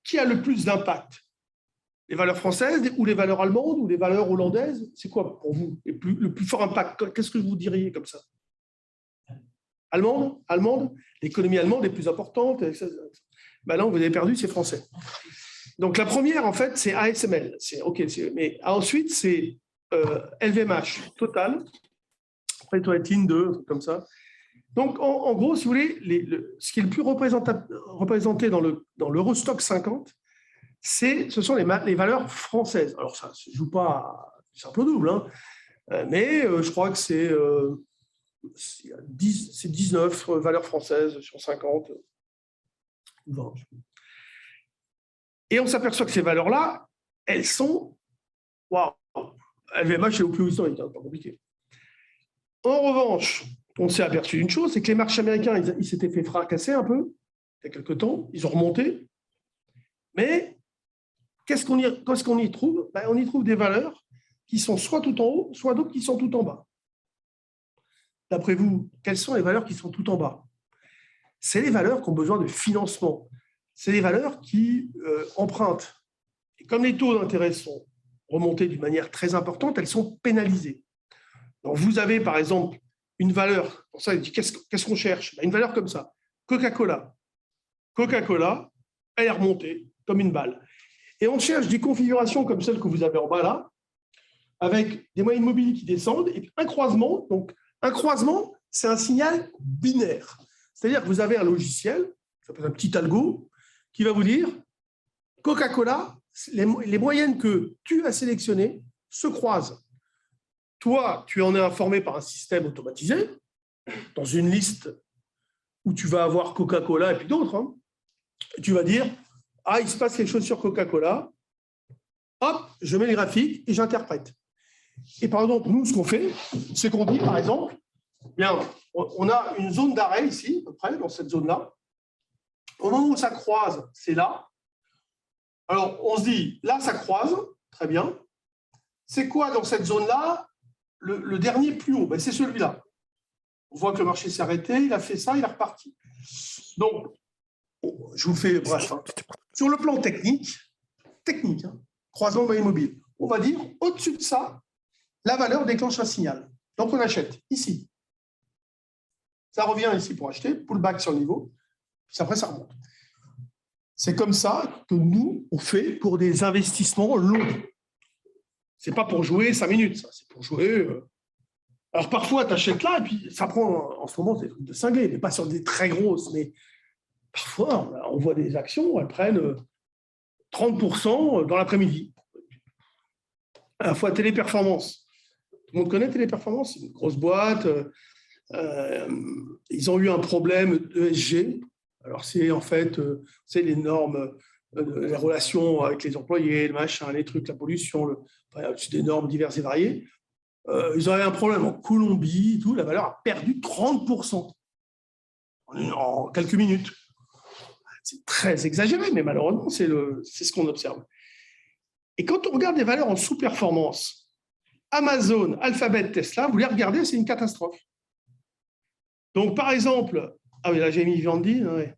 qui a le plus d'impact? Les valeurs françaises ou les valeurs allemandes ou les valeurs hollandaises? C'est quoi pour vous le plus fort impact? Qu'est-ce que vous diriez comme ça? Allemande, l'économie allemande est plus importante. Ben non, vous avez perdu, c'est français. Donc la première, en fait, c'est ASML. Mais ensuite, c'est LVMH, Total, après Toilettine 2, comme ça. Donc en gros, si vous voulez, ce qui est le plus représenté dans l'Eurostock 50, ce sont les valeurs françaises. Alors ça ne se joue pas simple double, hein, mais je crois que c'est 19 valeurs françaises sur 50. 20. Et on s'aperçoit que ces valeurs-là, elles sont... Waouh, LVMH, c'est au plus haut historique, pas compliqué. En revanche, on s'est aperçu d'une chose, c'est que les marchés américains, ils s'étaient fait fracasser un peu, il y a quelques temps, ils ont remonté. Mais qu'est-ce qu'on y trouve? On y trouve des valeurs qui sont soit tout en haut, soit d'autres qui sont tout en bas. D'après vous, quelles sont les valeurs qui sont tout en bas? C'est les valeurs qui ont besoin de financement. C'est les valeurs qui empruntent. Et comme les taux d'intérêt sont remontés d'une manière très importante, elles sont pénalisées. Donc, vous avez, par exemple, une valeur, pour ça, qu'est-ce qu'on cherche? Une valeur comme ça. Coca-Cola. Coca-Cola, elle est remontée comme une balle. Et on cherche des configurations comme celles que vous avez en bas là, avec des moyennes mobiles qui descendent, et puis un croisement. Donc, un croisement, c'est un signal binaire. C'est-à-dire que vous avez un logiciel, ça s'appelle un petit algo, qui va vous dire Coca-Cola, les moyennes que tu as sélectionnées se croisent. Toi, tu en es informé par un système automatisé, dans une liste où tu vas avoir Coca-Cola et puis d'autres. Hein. Et tu vas dire, il se passe quelque chose sur Coca-Cola. Hop, je mets le graphique et j'interprète. Et par exemple, nous, ce qu'on fait, c'est qu'on dit, par exemple, bien, on a une zone d'arrêt ici, à peu près, dans cette zone-là. Au moment où ça croise, c'est là. Alors, on se dit, là, ça croise, très bien. C'est quoi dans cette zone-là le dernier plus haut? C'est celui-là. On voit que le marché s'est arrêté, il a fait ça, il est reparti. Donc, je vous fais bref. Hein. Sur le plan technique, hein, croisement de moyenne mobile, on va dire, au-dessus de ça, la valeur déclenche un signal. Donc, on achète ici. Ça revient ici pour acheter, pullback sur le niveau, puis après, ça remonte. C'est comme ça que nous, on fait pour des investissements longs. Ce n'est pas pour jouer 5 minutes, ça. C'est pour jouer... Alors, parfois, tu achètes là, et puis ça prend, en ce moment, des trucs de cinglé, mais pas sur des très grosses. Mais parfois, on voit des actions, elles prennent 30% dans l'après-midi. À la fois Téléperformance. Tout le monde connaît Téléperformance, c'est une grosse boîte. Ils ont eu un problème d'ESG. Alors, c'est en fait c'est les normes, les relations avec les employés, le machin, les trucs, la pollution, c'est des normes diverses et variées. Ils avaient un problème en Colombie, tout, la valeur a perdu 30% en quelques minutes. C'est très exagéré, mais malheureusement, c'est ce qu'on observe. Et quand on regarde les valeurs en sous-performance, Amazon, Alphabet, Tesla, vous les regardez, c'est une catastrophe. Donc, par exemple, oui, là, j'ai mis Vivendi. Ouais.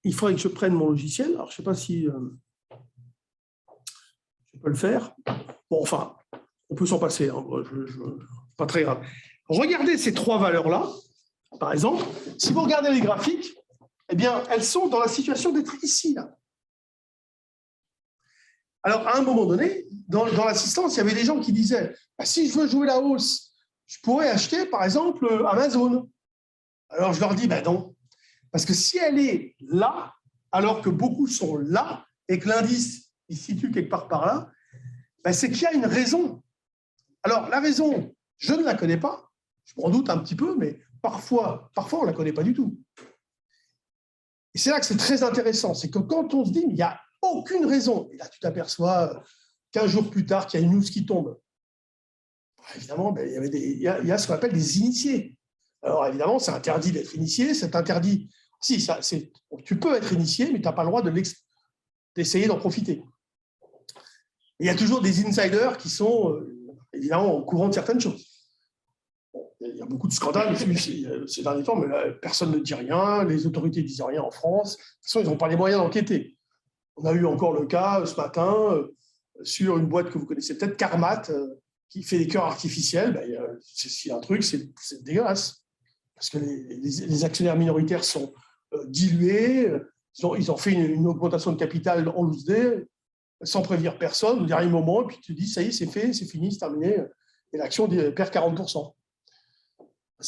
Il faudrait que je prenne mon logiciel. Alors, je ne sais pas si je peux le faire. Bon, enfin, on peut s'en passer. Hein. Pas très grave. Regardez ces 3 valeurs-là. Par exemple, si vous regardez les graphiques, eh bien, elles sont dans la situation d'être ici. Là. Alors, à un moment donné, dans l'assistance, il y avait des gens qui disaient si je veux jouer la hausse, je pourrais acheter, par exemple, Amazon. Alors, je leur dis non. Parce que si elle est là, alors que beaucoup sont là, et que l'indice il se situe quelque part par là, c'est qu'il y a une raison. Alors, la raison, je ne la connais pas. Je m'en doute un petit peu, mais parfois on ne la connaît pas du tout. Et c'est là que c'est très intéressant. C'est que quand on se dit, mais il n'y a aucune raison, et là, tu t'aperçois 15 jours plus tard qu'il y a une news qui tombe. Évidemment, il y a ce qu'on appelle des initiés. Alors, évidemment, c'est interdit d'être initié. C'est interdit. Si, tu peux être initié, mais tu n'as pas le droit d'essayer d'en profiter. Il y a toujours des insiders qui sont, évidemment, au courant de certaines choses. Bon, il y a beaucoup de scandales ces derniers temps, mais là, personne ne dit rien. Les autorités ne disent rien en France. De toute façon, ils n'ont pas les moyens d'enquêter. On a eu encore le cas ce matin sur une boîte que vous connaissez peut-être, Carmat, qui fait des cœurs artificiels. S'il y a un truc, c'est dégueulasse. Parce que les actionnaires minoritaires sont dilués. Ils ont fait une augmentation de capital en loose day, sans prévenir personne, au dernier moment, et puis tu te dis, ça y est, c'est fait, c'est fini, c'est terminé, et l'action perd 40%.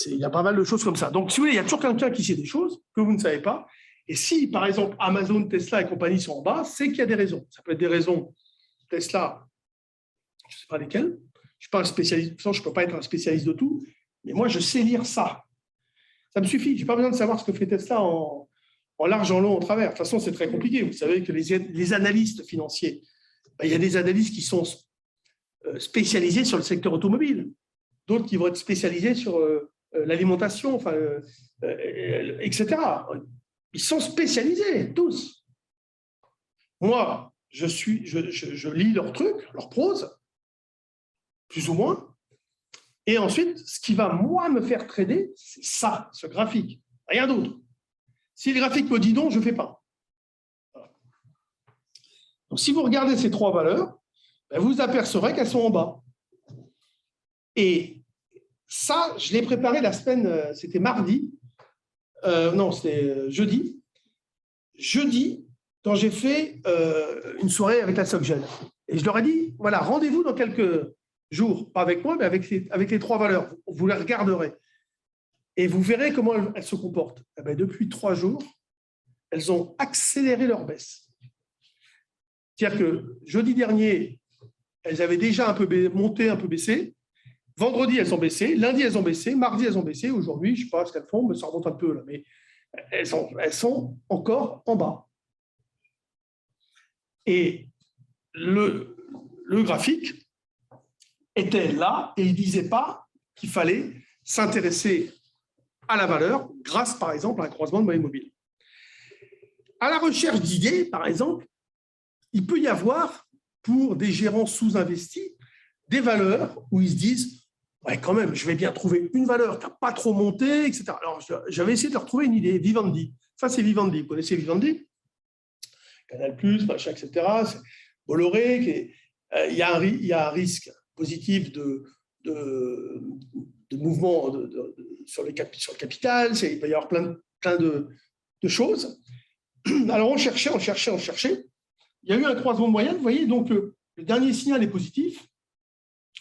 Il y a pas mal de choses comme ça. Donc, si vous voulez, il y a toujours quelqu'un qui sait des choses que vous ne savez pas. Et si, par exemple, Amazon, Tesla et compagnie sont en bas, c'est qu'il y a des raisons. Ça peut être des raisons. Tesla, je ne sais pas lesquelles. Je ne suis pas un spécialiste, je ne peux pas être un spécialiste de tout, mais moi, je sais lire ça. Ça me suffit. Je n'ai pas besoin de savoir ce que fait Tesla en large, en long, en travers. De toute façon, c'est très compliqué. Vous savez que les analystes financiers, il y a des analystes qui sont spécialisés sur le secteur automobile, d'autres qui vont être spécialisés sur l'alimentation, etc. Ils sont spécialisés, tous. Moi, je lis leurs trucs, leurs prose, plus ou moins, et ensuite, ce qui va, moi, me faire trader, c'est ça, ce graphique, rien d'autre. Si le graphique me dit non, je ne fais pas. Voilà. Donc, si vous regardez ces trois valeurs, vous apercevrez qu'elles sont en bas. Et ça, je l'ai préparé la semaine, c'était mardi, non, c'était jeudi. Jeudi, quand j'ai fait une soirée avec la SocGen. Et je leur ai dit, voilà, rendez-vous dans quelques jours, pas avec moi, mais avec les trois valeurs. Vous les regarderez. Et vous verrez comment elles se comportent. Depuis 3 jours, elles ont accéléré leur baisse. C'est-à-dire que jeudi dernier, elles avaient déjà un peu monté, un peu baissé. Vendredi, elles ont baissé. Lundi, elles ont baissé. Mardi, elles ont baissé. Aujourd'hui, je ne sais pas ce qu'elles font, mais ça remonte un peu là. Mais elles sont encore en bas. Et le graphique était là et il ne disait pas qu'il fallait s'intéresser à la valeur grâce, par exemple, à un croisement de moyenne mobile. À la recherche d'idées, par exemple, il peut y avoir, pour des gérants sous-investis, des valeurs où ils se disent « ouais, quand même, je vais bien trouver une valeur qui n'a pas trop monté, etc. » Alors, j'avais essayé de leur trouver une idée, Vivendi. Ça, c'est Vivendi. Vous connaissez Vivendi ? Canal+, machin, etc. C'est Bolloré. Il y a un risque positif de mouvement sur le capital. Il va y avoir plein de choses. Alors, on cherchait. Il y a eu un croisement de moyenne, vous voyez, donc le dernier signal est positif,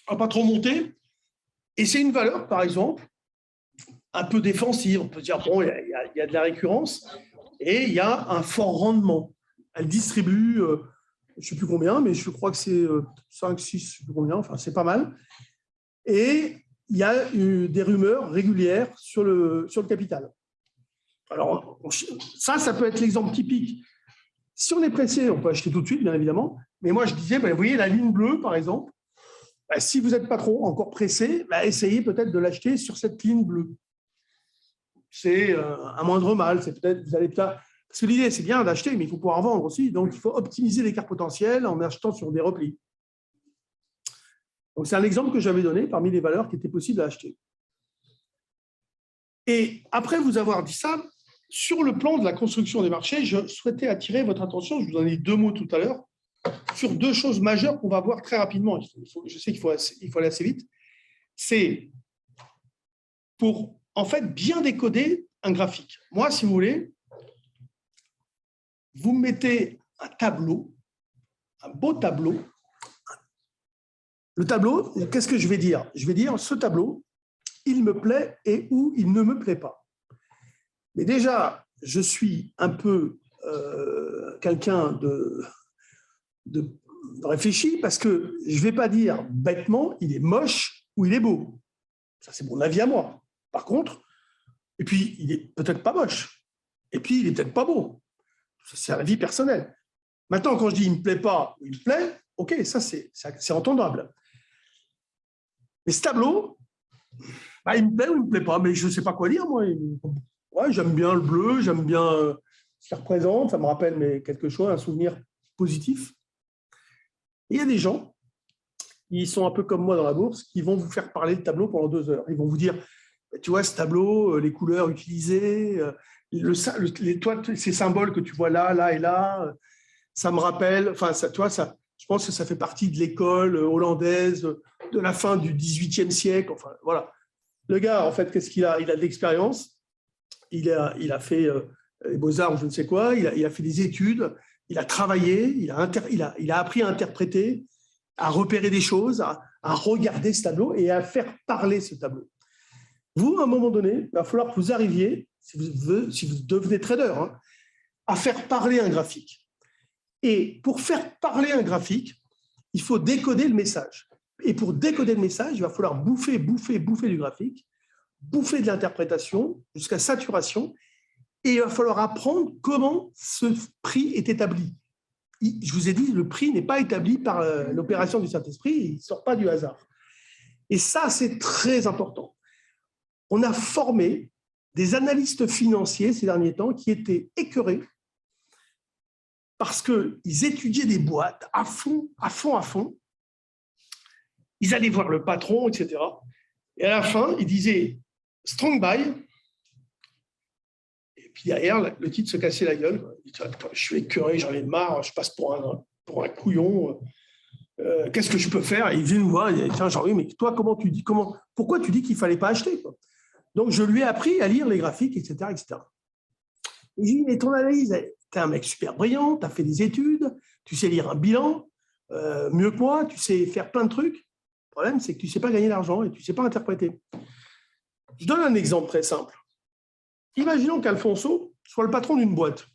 n'a pas trop monté, et c'est une valeur, par exemple, un peu défensive. On peut dire, bon, il y a de la récurrence, et il y a un fort rendement. Elle distribue, je ne sais plus combien, mais je crois que c'est 5, 6, je ne sais plus combien, enfin, c'est pas mal. Et il y a eu des rumeurs régulières sur le capital. Alors, ça peut être l'exemple typique. Si on est pressé, on peut acheter tout de suite, bien évidemment. Mais moi, je disais, vous voyez, la ligne bleue, par exemple, si vous n'êtes pas trop encore pressé, essayez peut-être de l'acheter sur cette ligne bleue. C'est un moindre mal. C'est peut-être, vous allez peut-être... Parce que l'idée, c'est bien d'acheter, mais il faut pouvoir vendre aussi. Donc, il faut optimiser l'écart potentiel en achetant sur des replis. Donc, c'est un exemple que j'avais donné parmi les valeurs qui étaient possibles à acheter. Et après vous avoir dit ça, sur le plan de la construction des marchés, je souhaitais attirer votre attention, je vous en ai 2 mots tout à l'heure, sur 2 choses majeures qu'on va voir très rapidement. Je sais qu'il faut aller assez vite. C'est pour, en fait, bien décoder un graphique. Moi, si vous voulez, vous mettez un tableau, un beau tableau. Le tableau, qu'est-ce que je vais dire ? Je vais dire, ce tableau, il me plaît et ou il ne me plaît pas. Mais déjà, je suis un peu quelqu'un de réfléchi parce que je ne vais pas dire bêtement, il est moche ou il est beau. Ça, c'est mon avis à moi. Par contre, et puis, il n'est peut-être pas moche. Et puis, il n'est peut-être pas beau. C'est un avis personnel. Maintenant, quand je dis il ne me plaît pas ou il me plaît, OK, ça, c'est entendable. Mais ce tableau, il me plaît ou il ne me plaît pas, mais je ne sais pas quoi dire, moi. Ouais, j'aime bien le bleu, j'aime bien ce qu'il représente, ça me rappelle quelque chose, un souvenir positif. Et il y a des gens, ils sont un peu comme moi dans la bourse, qui vont vous faire parler de tableau pendant 2 heures. Ils vont vous dire, tu vois, ce tableau, les couleurs utilisées, ces symboles que tu vois là, là et là, ça me rappelle, enfin, ça, tu vois, ça, je pense que ça fait partie de l'école hollandaise de la fin du XVIIIe siècle. Enfin, voilà. Le gars, en fait, qu'est-ce qu'il a? Il a de l'expérience. Il a fait les beaux-arts ou je ne sais quoi. Il a fait des études. Il a travaillé. Il a appris à interpréter, à repérer des choses, à regarder ce tableau et à faire parler ce tableau. Vous, à un moment donné, il va falloir que vous arriviez, si vous devenez trader, hein, à faire parler un graphique. Et pour faire parler un graphique, il faut décoder le message. Et pour décoder le message, il va falloir bouffer du graphique, bouffer de l'interprétation jusqu'à saturation. Et il va falloir apprendre comment ce prix est établi. Je vous ai dit, le prix n'est pas établi par l'opération du Saint-Esprit, il ne sort pas du hasard. Et ça, c'est très important. On a formé des analystes financiers ces derniers temps qui étaient écœurés parce qu'ils étudiaient des boîtes à fond. Ils allaient voir le patron, etc. Et à la fin, ils disaient « strong buy ». Et puis derrière, le titre se cassait la gueule. Il dit « je suis écœuré, j'en ai marre, je passe pour un couillon. Qu'est-ce que je peux faire ?» Et il vient nous voir, il dit « tiens, Jean-Louis, mais toi, pourquoi tu dis qu'il ne fallait pas acheter, quoi ?» Donc, je lui ai appris à lire les graphiques, etc. etc. Et j'ai dit, mais ton analyse, tu es un mec super brillant, tu as fait des études, tu sais lire un bilan, mieux que moi, tu sais faire plein de trucs. Le problème, c'est que tu ne sais pas gagner d'argent et tu ne sais pas interpréter. Je donne un exemple très simple. Imaginons qu'Alfonso soit le patron d'une boîte.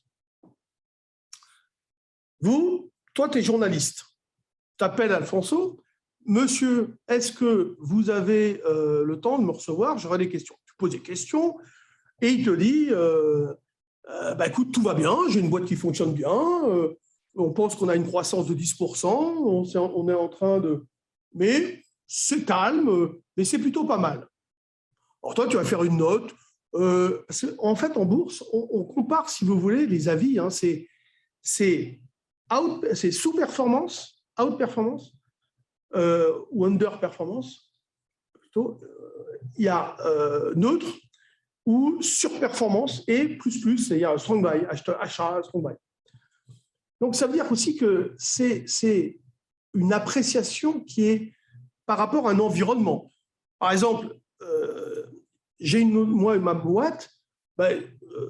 Toi, tu es journaliste. Tu appelles Alfonso. Monsieur, est-ce que vous avez le temps de me recevoir? J'aurai des questions. Tu poses des questions et il te dit écoute, tout va bien, j'ai une boîte qui fonctionne bien, on pense qu'on a une croissance de 10%, on est en train de. Mais c'est calme, mais c'est plutôt pas mal. Alors toi, tu vas faire une note. En fait, en bourse, on compare, si vous voulez, les avis. Hein, c'est sous-performance, out-performance. Ou under-performance, plutôt, il y a neutre ou surperformance et plus, c'est-à-dire strong buy, achat, strong buy. Donc, ça veut dire aussi que c'est une appréciation qui est par rapport à un environnement. Par exemple, moi et ma boîte,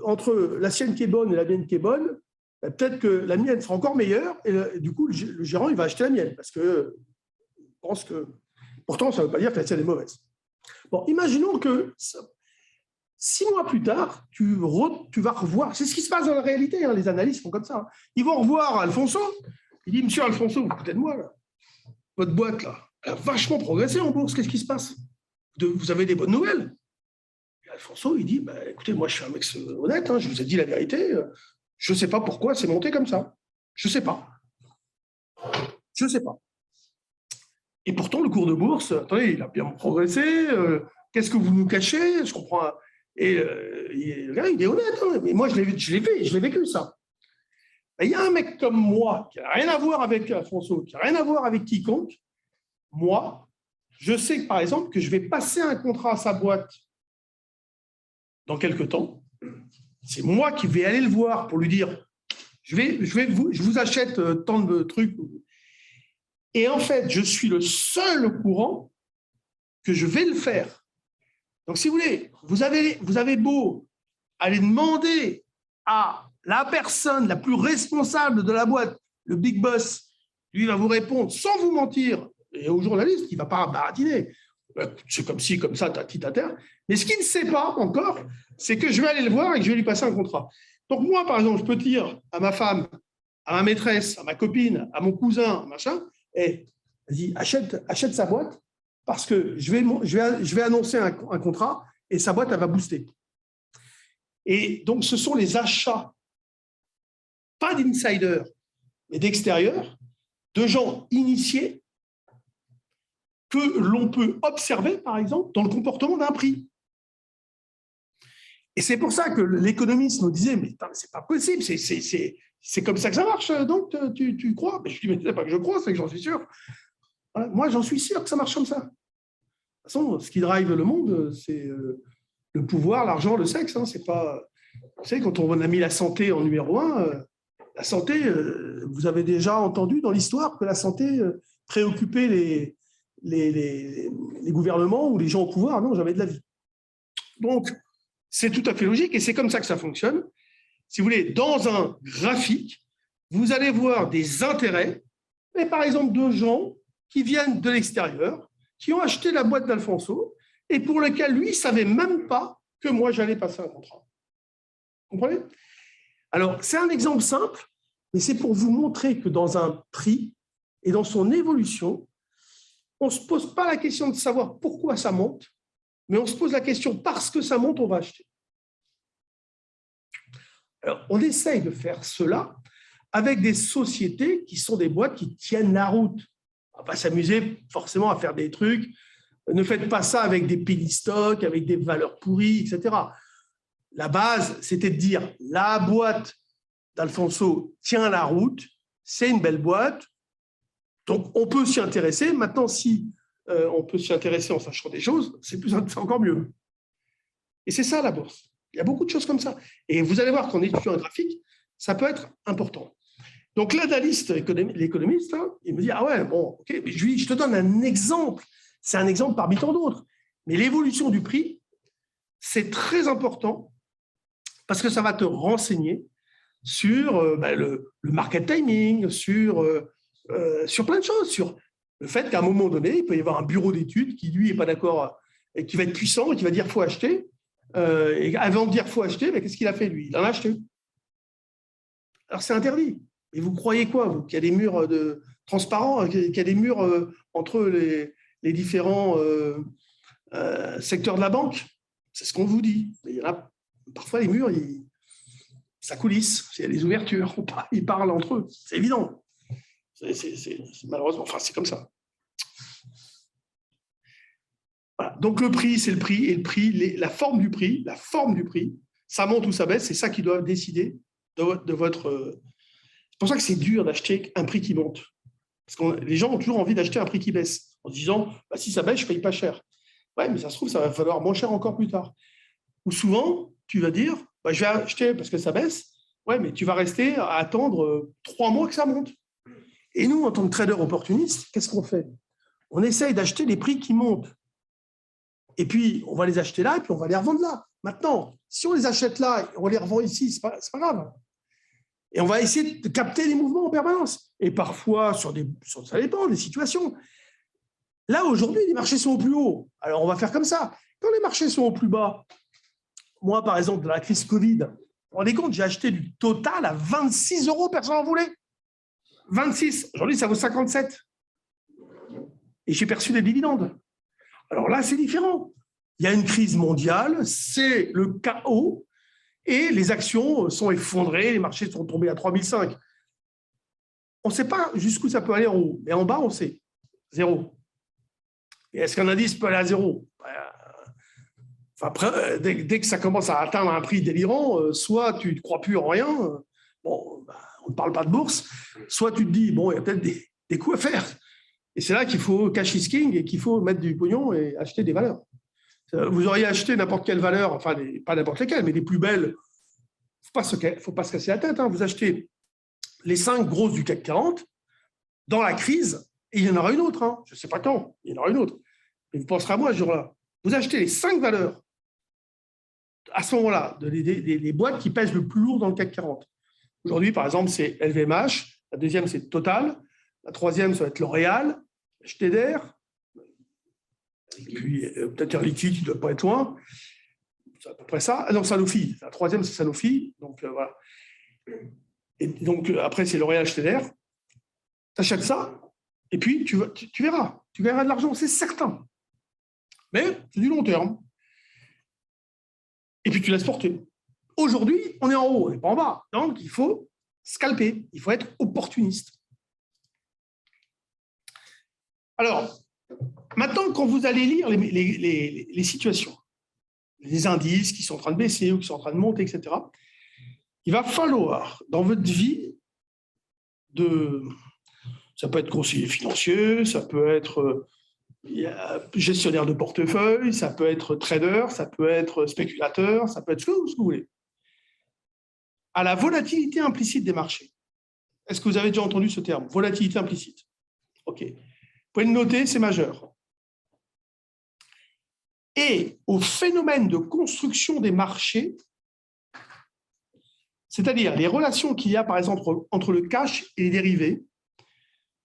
entre la sienne qui est bonne et la mienne qui est bonne, peut-être que la mienne sera encore meilleure et du coup, le gérant, il va acheter la mienne parce que pense que. Pourtant, ça ne veut pas dire que la tienne est mauvaise. Bon, imaginons que 6 mois plus tard, tu vas revoir. C'est ce qui se passe dans la réalité, hein, les analystes font comme ça. Hein. Ils vont revoir Alfonso. Il dit, monsieur Alfonso, vous foutez de moi, là. Votre boîte, là, elle a vachement progressé en bourse. Qu'est-ce qui se passe? Vous avez des bonnes nouvelles? Et Alfonso, il dit, écoutez, moi, je suis un mec honnête, hein, je vous ai dit la vérité. Je ne sais pas pourquoi c'est monté comme ça. Je ne sais pas. Et pourtant, le cours de bourse, attendez, il a bien progressé. Qu'est-ce que vous nous cachez? Je comprends. Et il est honnête. Hein, mais moi, je l'ai vécu, ça. Il y a un mec comme moi qui n'a rien à voir avec Alfonso, qui n'a rien à voir avec quiconque. Moi, je sais, par exemple, que je vais passer un contrat à sa boîte dans quelques temps. C'est moi qui vais aller le voir pour lui dire je vous achète tant de trucs. Et en fait, je suis le seul au courant que je vais le faire. Donc, si vous voulez, vous avez beau aller demander à la personne la plus responsable de la boîte, le big boss, lui va vous répondre sans vous mentir, et au journaliste, il ne va pas baratiner. C'est comme ci, comme ça, tati, terre. Mais ce qu'il ne sait pas encore, c'est que je vais aller le voir et que je vais lui passer un contrat. Donc, moi, par exemple, je peux dire à ma femme, à ma maîtresse, à ma copine, à mon cousin, machin, vas-y, achète sa boîte parce que je vais annoncer un contrat et sa boîte, elle va booster. Et donc, ce sont les achats, pas d'insiders, mais d'extérieurs, de gens initiés que l'on peut observer, par exemple, dans le comportement d'un prix. Et c'est pour ça que l'économiste nous disait, mais c'est pas possible, c'est comme ça que ça marche, donc tu crois? Mais je dis, mais c'est pas que je crois, c'est que j'en suis sûr. Moi, j'en suis sûr que ça marche comme ça. De toute façon, ce qui drive le monde, c'est le pouvoir, l'argent, le sexe. Hein, c'est pas. Vous savez, quand on a mis la santé en numéro 1, La santé, vous avez déjà entendu dans l'histoire que la santé préoccupait les gouvernements ou les gens au pouvoir? Non, jamais de la vie. Donc, c'est tout à fait logique et c'est comme ça que ça fonctionne. Si vous voulez, dans un graphique, vous allez voir des intérêts, et par exemple de gens qui viennent de l'extérieur, qui ont acheté la boîte d'Alfonso et pour lequel lui ne savait même pas que moi j'allais passer un contrat. Vous comprenez? Alors, c'est un exemple simple, mais c'est pour vous montrer que dans un prix et dans son évolution, on ne se pose pas la question de savoir pourquoi ça monte, mais on se pose la question parce que ça monte, on va acheter. Alors, on essaye de faire cela avec des sociétés qui sont des boîtes qui tiennent la route. On ne va pas s'amuser forcément à faire des trucs. Ne faites pas ça avec des penny stocks, avec des valeurs pourries, etc. La base, c'était de dire la boîte d'Alfonso tient la route, c'est une belle boîte, donc on peut s'y intéresser. Maintenant, si on peut s'y intéresser en sachant des choses, c'est encore mieux. Et c'est ça la bourse. Il y a beaucoup de choses comme ça. Et vous allez voir qu'en étudiant un graphique, ça peut être important. Donc l'analyste, l'économiste, hein, il me dit, ah ouais, bon, ok, mais je te donne un exemple. C'est un exemple parmi tant d'autres. Mais l'évolution du prix, c'est très important parce que ça va te renseigner sur le market timing, sur plein de choses, sur le fait qu'à un moment donné, il peut y avoir un bureau d'études qui, lui, n'est pas d'accord et qui va être puissant et qui va dire « faut acheter ». Et avant de dire « faut acheter », mais qu'est-ce qu'il a fait, lui? Il en a acheté. Alors, c'est interdit. Et vous croyez quoi, vous, qu'il y a des murs transparents, qu'il y a des murs entre les différents secteurs de la banque? C'est ce qu'on vous dit. Mais il y en a, parfois, les murs, ça coulisse. Il y a des ouvertures. Ils parlent entre eux. C'est évident. C'est malheureusement, enfin, c'est comme ça. Voilà. Donc, le prix, c'est le prix. Et le prix, la forme du prix, ça monte ou ça baisse, c'est ça qui doit décider de votre... C'est pour ça que c'est dur d'acheter un prix qui monte. Parce que les gens ont toujours envie d'acheter un prix qui baisse, en se disant, bah, si ça baisse, je ne paye pas cher. Ouais, mais ça se trouve, ça va falloir moins cher encore plus tard. Ou souvent, tu vas dire, bah, je vais acheter parce que ça baisse. Ouais, mais tu vas rester à attendre 3 mois que ça monte. Et nous, en tant que trader opportuniste, qu'est-ce qu'on fait? On essaye d'acheter les prix qui montent. Et puis, on va les acheter là et puis on va les revendre là. Maintenant, si on les achète là et on les revend ici, ce n'est pas grave. Et on va essayer de capter les mouvements en permanence. Et parfois, ça dépend des situations. Là, aujourd'hui, les marchés sont au plus haut. Alors, on va faire comme ça. Quand les marchés sont au plus bas, moi, par exemple, dans la crise Covid, vous vous rendez compte, j'ai acheté du Total à 26 €, personne n'en voulait. 26. Aujourd'hui, ça vaut 57. Et j'ai perçu des dividendes. Alors là, c'est différent. Il y a une crise mondiale, c'est le chaos, et les actions sont effondrées, les marchés sont tombés à 3005. On ne sait pas jusqu'où ça peut aller en haut, mais en bas, on sait. 0. Et est-ce qu'un indice peut aller à 0? Enfin, après, dès que ça commence à atteindre un prix délirant, soit tu ne crois plus en rien, bon, on ne parle pas de bourse, soit tu te dis, bon, il y a peut-être des coups à faire. Et c'est là qu'il faut cash is king et qu'il faut mettre du pognon et acheter des valeurs. Vous auriez acheté n'importe quelle valeur, enfin, pas n'importe lesquelles, mais les plus belles. Il ne faut pas se casser la tête. Hein. Vous achetez les 5 grosses du CAC 40 dans la crise, et il y en aura une autre. Hein. Je ne sais pas quand, il y en aura une autre. Mais vous penserez à moi ce jour-là. Vous achetez les 5 valeurs à ce moment-là, des boîtes qui pèsent le plus lourd dans le CAC 40. Aujourd'hui, par exemple, c'est LVMH. La deuxième, c'est Total. La troisième, ça va être L'Oréal, Schneider. Et puis, peut-être Air Liquide, qui ne doit pas être loin. C'est à peu près ça. Ah non, Sanofi. La troisième, c'est Sanofi. Donc, voilà. Et donc, après, c'est L'Oréal, Schneider. Tu achètes ça, et puis tu verras. Tu gagneras de l'argent, c'est certain. Mais c'est du long terme. Et puis, tu laisses porter. Aujourd'hui, on est en haut, on n'est pas en bas. Donc, il faut scalper. Il faut être opportuniste. Alors, maintenant, quand vous allez lire les situations, les indices qui sont en train de baisser ou qui sont en train de monter, etc., il va falloir, dans votre vie, ça peut être conseiller financier, ça peut être gestionnaire de portefeuille, ça peut être trader, ça peut être spéculateur, ça peut être ce que vous voulez. À la volatilité implicite des marchés, Est-ce que vous avez déjà entendu ce terme? Volatilité implicite. OK. Vous pouvez le noter, c'est majeur. Et au phénomène de construction des marchés, c'est-à-dire les relations qu'il y a, par exemple, entre le cash et les dérivés,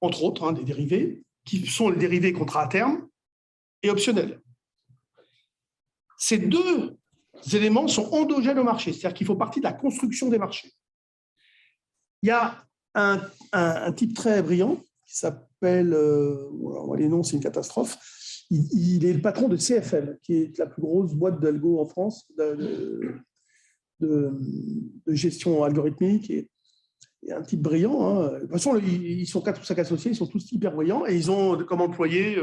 entre autres, des dérivés, qui sont les dérivés contrats à terme et optionnels. Ces deux éléments sont endogènes au marché, c'est-à-dire qu'ils font partie de la construction des marchés. Il y a un type très brillant qui s'appelle, les noms, c'est une catastrophe, il est le patron de CFL, qui est la plus grosse boîte d'algo en France, de gestion algorithmique, et un type brillant. De toute façon, ils sont 4 ou 5 associés, ils sont tous hyper brillants, et ils ont comme employés,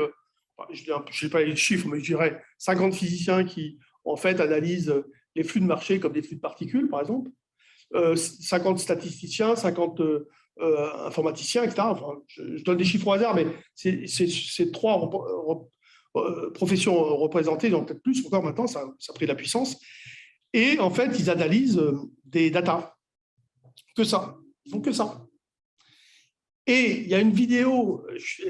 je ne sais pas les chiffres, mais je dirais 50 physiciens qui, en fait, analysent les flux de marché comme des flux de particules, par exemple, 50 statisticiens, 50 informaticiens, etc. Enfin, je donne des chiffres au hasard, mais c'est 3 professions représentées, ils en ont peut-être plus encore maintenant, ça a pris de la puissance. Et en fait, ils analysent des datas. Que ça. Ils font que ça. Et il y a une vidéo,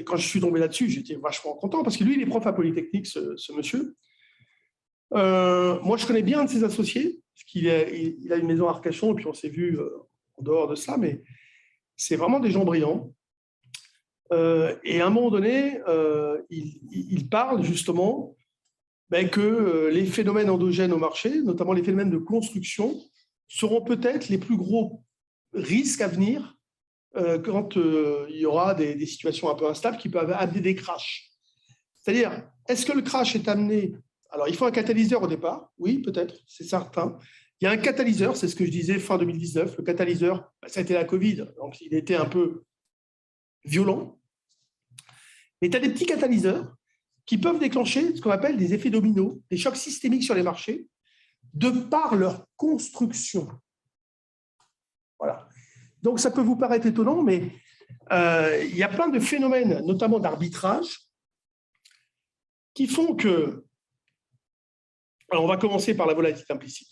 quand je suis tombé là-dessus, j'étais vachement content, parce que lui, il est prof à Polytechnique, ce monsieur. Moi, je connais bien un de ses associés, parce qu'il a une maison à Arcachon, et puis on s'est vu en dehors de ça, mais c'est vraiment des gens brillants. Et à un moment donné, il parle justement que les phénomènes endogènes au marché, notamment les phénomènes de construction, seront peut-être les plus gros risques à venir quand il y aura des situations un peu instables qui peuvent amener des crashs. C'est-à-dire, est-ce que le crash est amené… Alors, il faut un catalyseur au départ, oui, peut-être, c'est certain. Il y a un catalyseur, c'est ce que je disais fin 2019. Le catalyseur, ça a été la Covid, donc il était un peu violent. Mais tu as des petits catalyseurs qui peuvent déclencher ce qu'on appelle des effets dominos, des chocs systémiques sur les marchés, de par leur construction. Voilà. Donc, ça peut vous paraître étonnant, mais il y a plein de phénomènes, notamment d'arbitrage, qui font que… Alors, on va commencer par la volatilité implicite.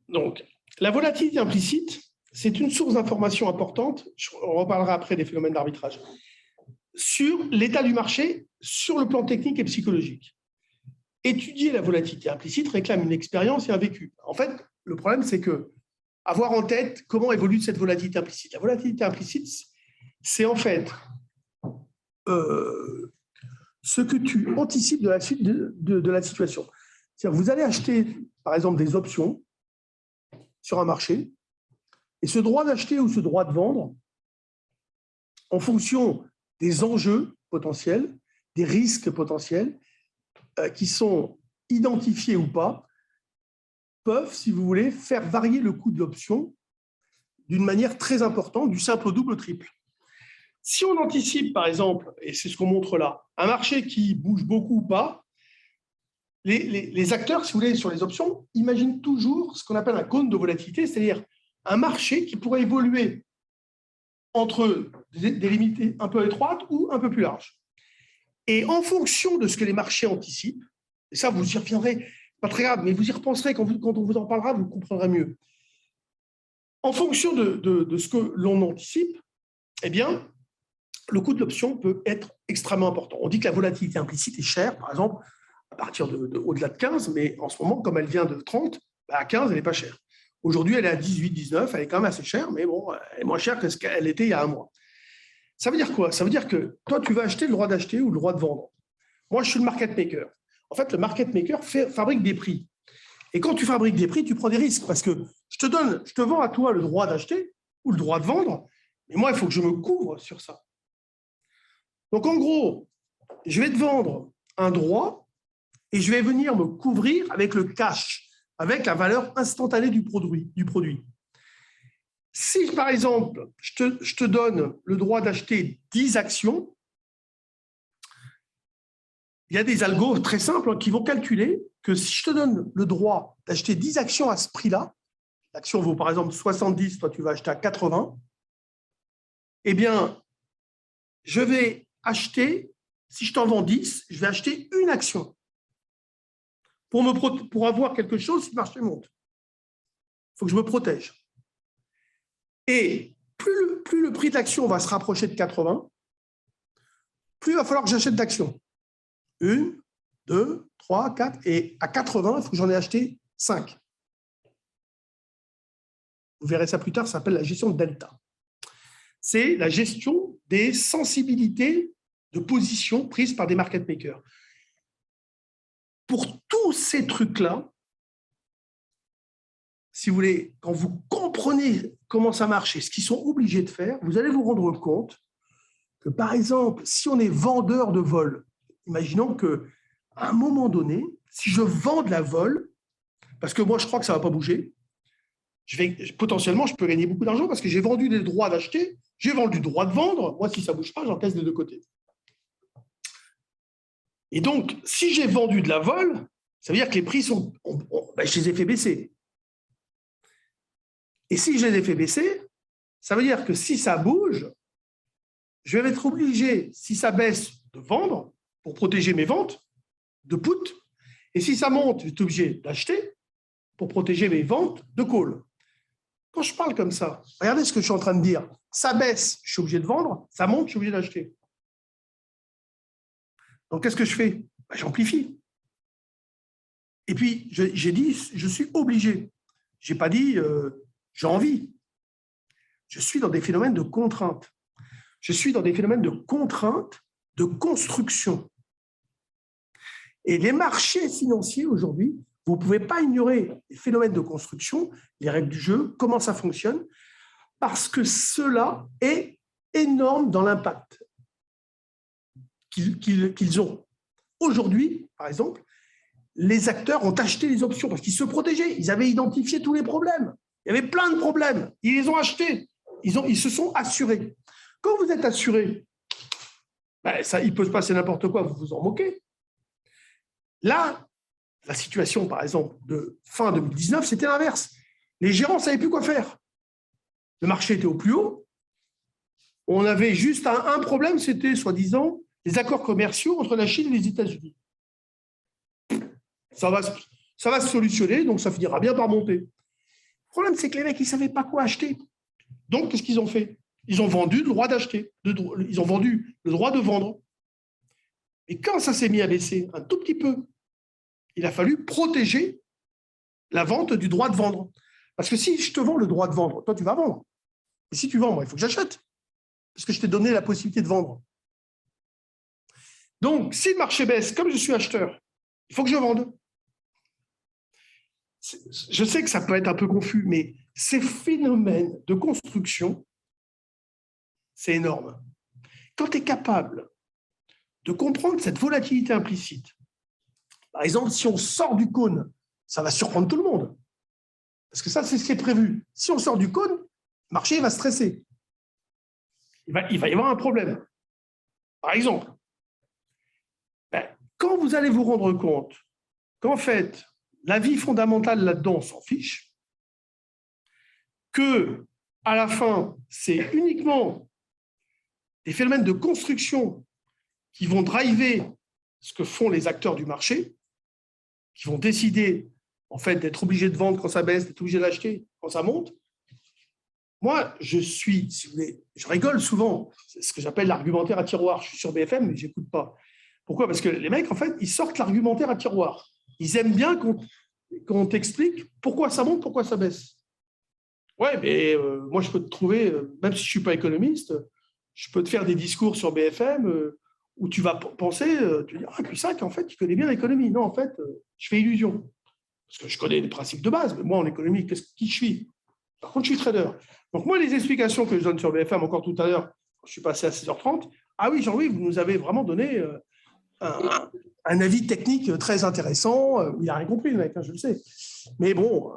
Donc, la volatilité implicite, c'est une source d'information importante, on reparlera après des phénomènes d'arbitrage, sur l'état du marché sur le plan technique et psychologique. Étudier la volatilité implicite réclame une expérience et un vécu. En fait, le problème, c'est que avoir en tête comment évolue cette volatilité implicite. La volatilité implicite, c'est en fait ce que tu anticipes de la suite de la situation. C'est-à-dire, vous allez acheter, par exemple, des options sur un marché, et ce droit d'acheter ou ce droit de vendre, en fonction des enjeux potentiels, des risques potentiels, qui sont identifiés ou pas, peuvent, si vous voulez, faire varier le coût de l'option d'une manière très importante, du simple au double au triple. Si on anticipe, par exemple, et c'est ce qu'on montre là, un marché qui bouge beaucoup ou pas, les acteurs, si vous voulez, sur les options, imaginent toujours ce qu'on appelle un cône de volatilité, c'est-à-dire un marché qui pourrait évoluer entre des limites un peu étroites ou un peu plus larges. Et en fonction de ce que les marchés anticipent, et ça, vous y reviendrez, pas très grave, mais vous y repenserez quand on vous en parlera, vous comprendrez mieux. En fonction de ce que l'on anticipe, eh bien, le coût de l'option peut être extrêmement important. On dit que la volatilité implicite est chère, par exemple, à partir au-delà de 15, mais en ce moment, comme elle vient de 30, à 15, elle n'est pas chère. Aujourd'hui, elle est à 18, 19, elle est quand même assez chère, mais bon, elle est moins chère que ce qu'elle était il y a un mois. Ça veut dire quoi? Ça veut dire que toi, tu vas acheter le droit d'acheter ou le droit de vendre. Moi, je suis le market maker. En fait, le market maker fabrique des prix. Et quand tu fabriques des prix, tu prends des risques parce que je te vends à toi le droit d'acheter ou le droit de vendre, mais moi, il faut que je me couvre sur ça. Donc, en gros, je vais te vendre un droit et je vais venir me couvrir avec le cash, avec la valeur instantanée du produit. Si, par exemple, je te donne le droit d'acheter 10 actions, il y a des algos très simples qui vont calculer que si je te donne le droit d'acheter 10 actions à ce prix-là, l'action vaut par exemple 70, toi tu vas acheter à 80, eh bien, je vais acheter, si je t'en vends 10, je vais acheter une action pour avoir quelque chose si le marché monte. Il faut que je me protège. Et plus le prix de l'action va se rapprocher de 80, plus il va falloir que j'achète d'actions. 1, 2, 3, 4. Et à 80, il faut que j'en ai acheté 5. Vous verrez ça plus tard, ça s'appelle la gestion de delta. C'est la gestion des sensibilités de position prises par des market makers. Pour tous ces trucs-là, si vous voulez, quand vous comprenez comment ça marche et ce qu'ils sont obligés de faire, vous allez vous rendre compte que, par exemple, si on est vendeur de vol, imaginons qu'à un moment donné, si je vends de la vol, parce que moi, je crois que ça ne va pas bouger, potentiellement, je peux gagner beaucoup d'argent parce que j'ai vendu des droits d'acheter, j'ai vendu le droit de vendre. Moi, si ça ne bouge pas, j'encaisse des deux côtés. Et donc, si j'ai vendu de la vol, ça veut dire que les prix sont… je les ai fait baisser. Et si je les ai fait baisser, ça veut dire que si ça bouge, je vais être obligé, si ça baisse, de vendre pour protéger mes ventes, de put. Et si ça monte, je vais être obligé d'acheter pour protéger mes ventes de call. Quand je parle comme ça, regardez ce que je suis en train de dire. Ça baisse, je suis obligé de vendre. Ça monte, je suis obligé d'acheter. Donc, qu'est-ce que je fais ? J'amplifie. Et puis, j'ai dit, je suis obligé. Je n'ai pas dit, j'ai envie. Je suis dans des phénomènes de contrainte. Je suis dans des phénomènes de contrainte, de construction. Et les marchés financiers, aujourd'hui, vous ne pouvez pas ignorer les phénomènes de construction, les règles du jeu, comment ça fonctionne, parce que cela est énorme dans l'impact qu'ils ont. Aujourd'hui, par exemple, les acteurs ont acheté les options parce qu'ils se protégeaient. Ils avaient identifié tous les problèmes. Il y avait plein de problèmes. Ils les ont achetés. Ils se sont assurés. Quand vous êtes assuré, il peut se passer n'importe quoi, vous vous en moquez. Là, la situation, par exemple, de fin 2019, c'était l'inverse. Les gérants ne savaient plus quoi faire. Le marché était au plus haut. On avait juste un problème, c'était, soi-disant, les accords commerciaux entre la Chine et les États-Unis. Ça va se solutionner, donc ça finira bien par monter. Le problème, c'est que les mecs, ils ne savaient pas quoi acheter. Donc, qu'est-ce qu'ils ont fait ? Ils ont vendu le droit d'acheter. Ils ont vendu le droit de vendre. Et quand ça s'est mis à baisser un tout petit peu, il a fallu protéger la vente du droit de vendre. Parce que si je te vends le droit de vendre, toi, tu vas vendre. Et si tu vends, moi, il faut que j'achète. Parce que je t'ai donné la possibilité de vendre. Donc, si le marché baisse, comme je suis acheteur, il faut que je vende. Je sais que ça peut être un peu confus, mais ces phénomènes de construction, c'est énorme. Quand tu es capable de comprendre cette volatilité implicite, par exemple, si on sort du cône, ça va surprendre tout le monde. Parce que ça, c'est ce qui est prévu. Si on sort du cône, le marché va stresser. Il va y avoir un problème. Par exemple, quand vous allez vous rendre compte qu'en fait, la vie fondamentale là-dedans, on s'en fiche, que à la fin, c'est uniquement des phénomènes de construction qui vont driver ce que font les acteurs du marché, qui vont décider en fait d'être obligés de vendre quand ça baisse, d'être obligés d'acheter quand ça monte. Moi, je suis, si vous voulez, je rigole souvent, c'est ce que j'appelle l'argumentaire à tiroir. Je suis sur BFM, mais je n'écoute pas. Pourquoi ? Parce que les mecs, en fait, ils sortent l'argumentaire à tiroir. Ils aiment bien qu'on t'explique pourquoi ça monte, pourquoi ça baisse. Ouais, mais moi, je peux te trouver, même si je ne suis pas économiste, je peux te faire des discours sur BFM où tu vas penser, tu vas dire, ah, Cuissac, en fait, tu connais bien l'économie. Non, en fait, je fais illusion. Parce que je connais les principes de base, mais moi, en économie, qui je suis ? Par contre, je suis trader. Donc, moi, les explications que je donne sur BFM, encore tout à l'heure, quand je suis passé à 6h30, ah oui, Jean-Louis, vous nous avez vraiment donné un avis technique très intéressant. Il n'a rien compris, le mec, je le sais. Mais bon,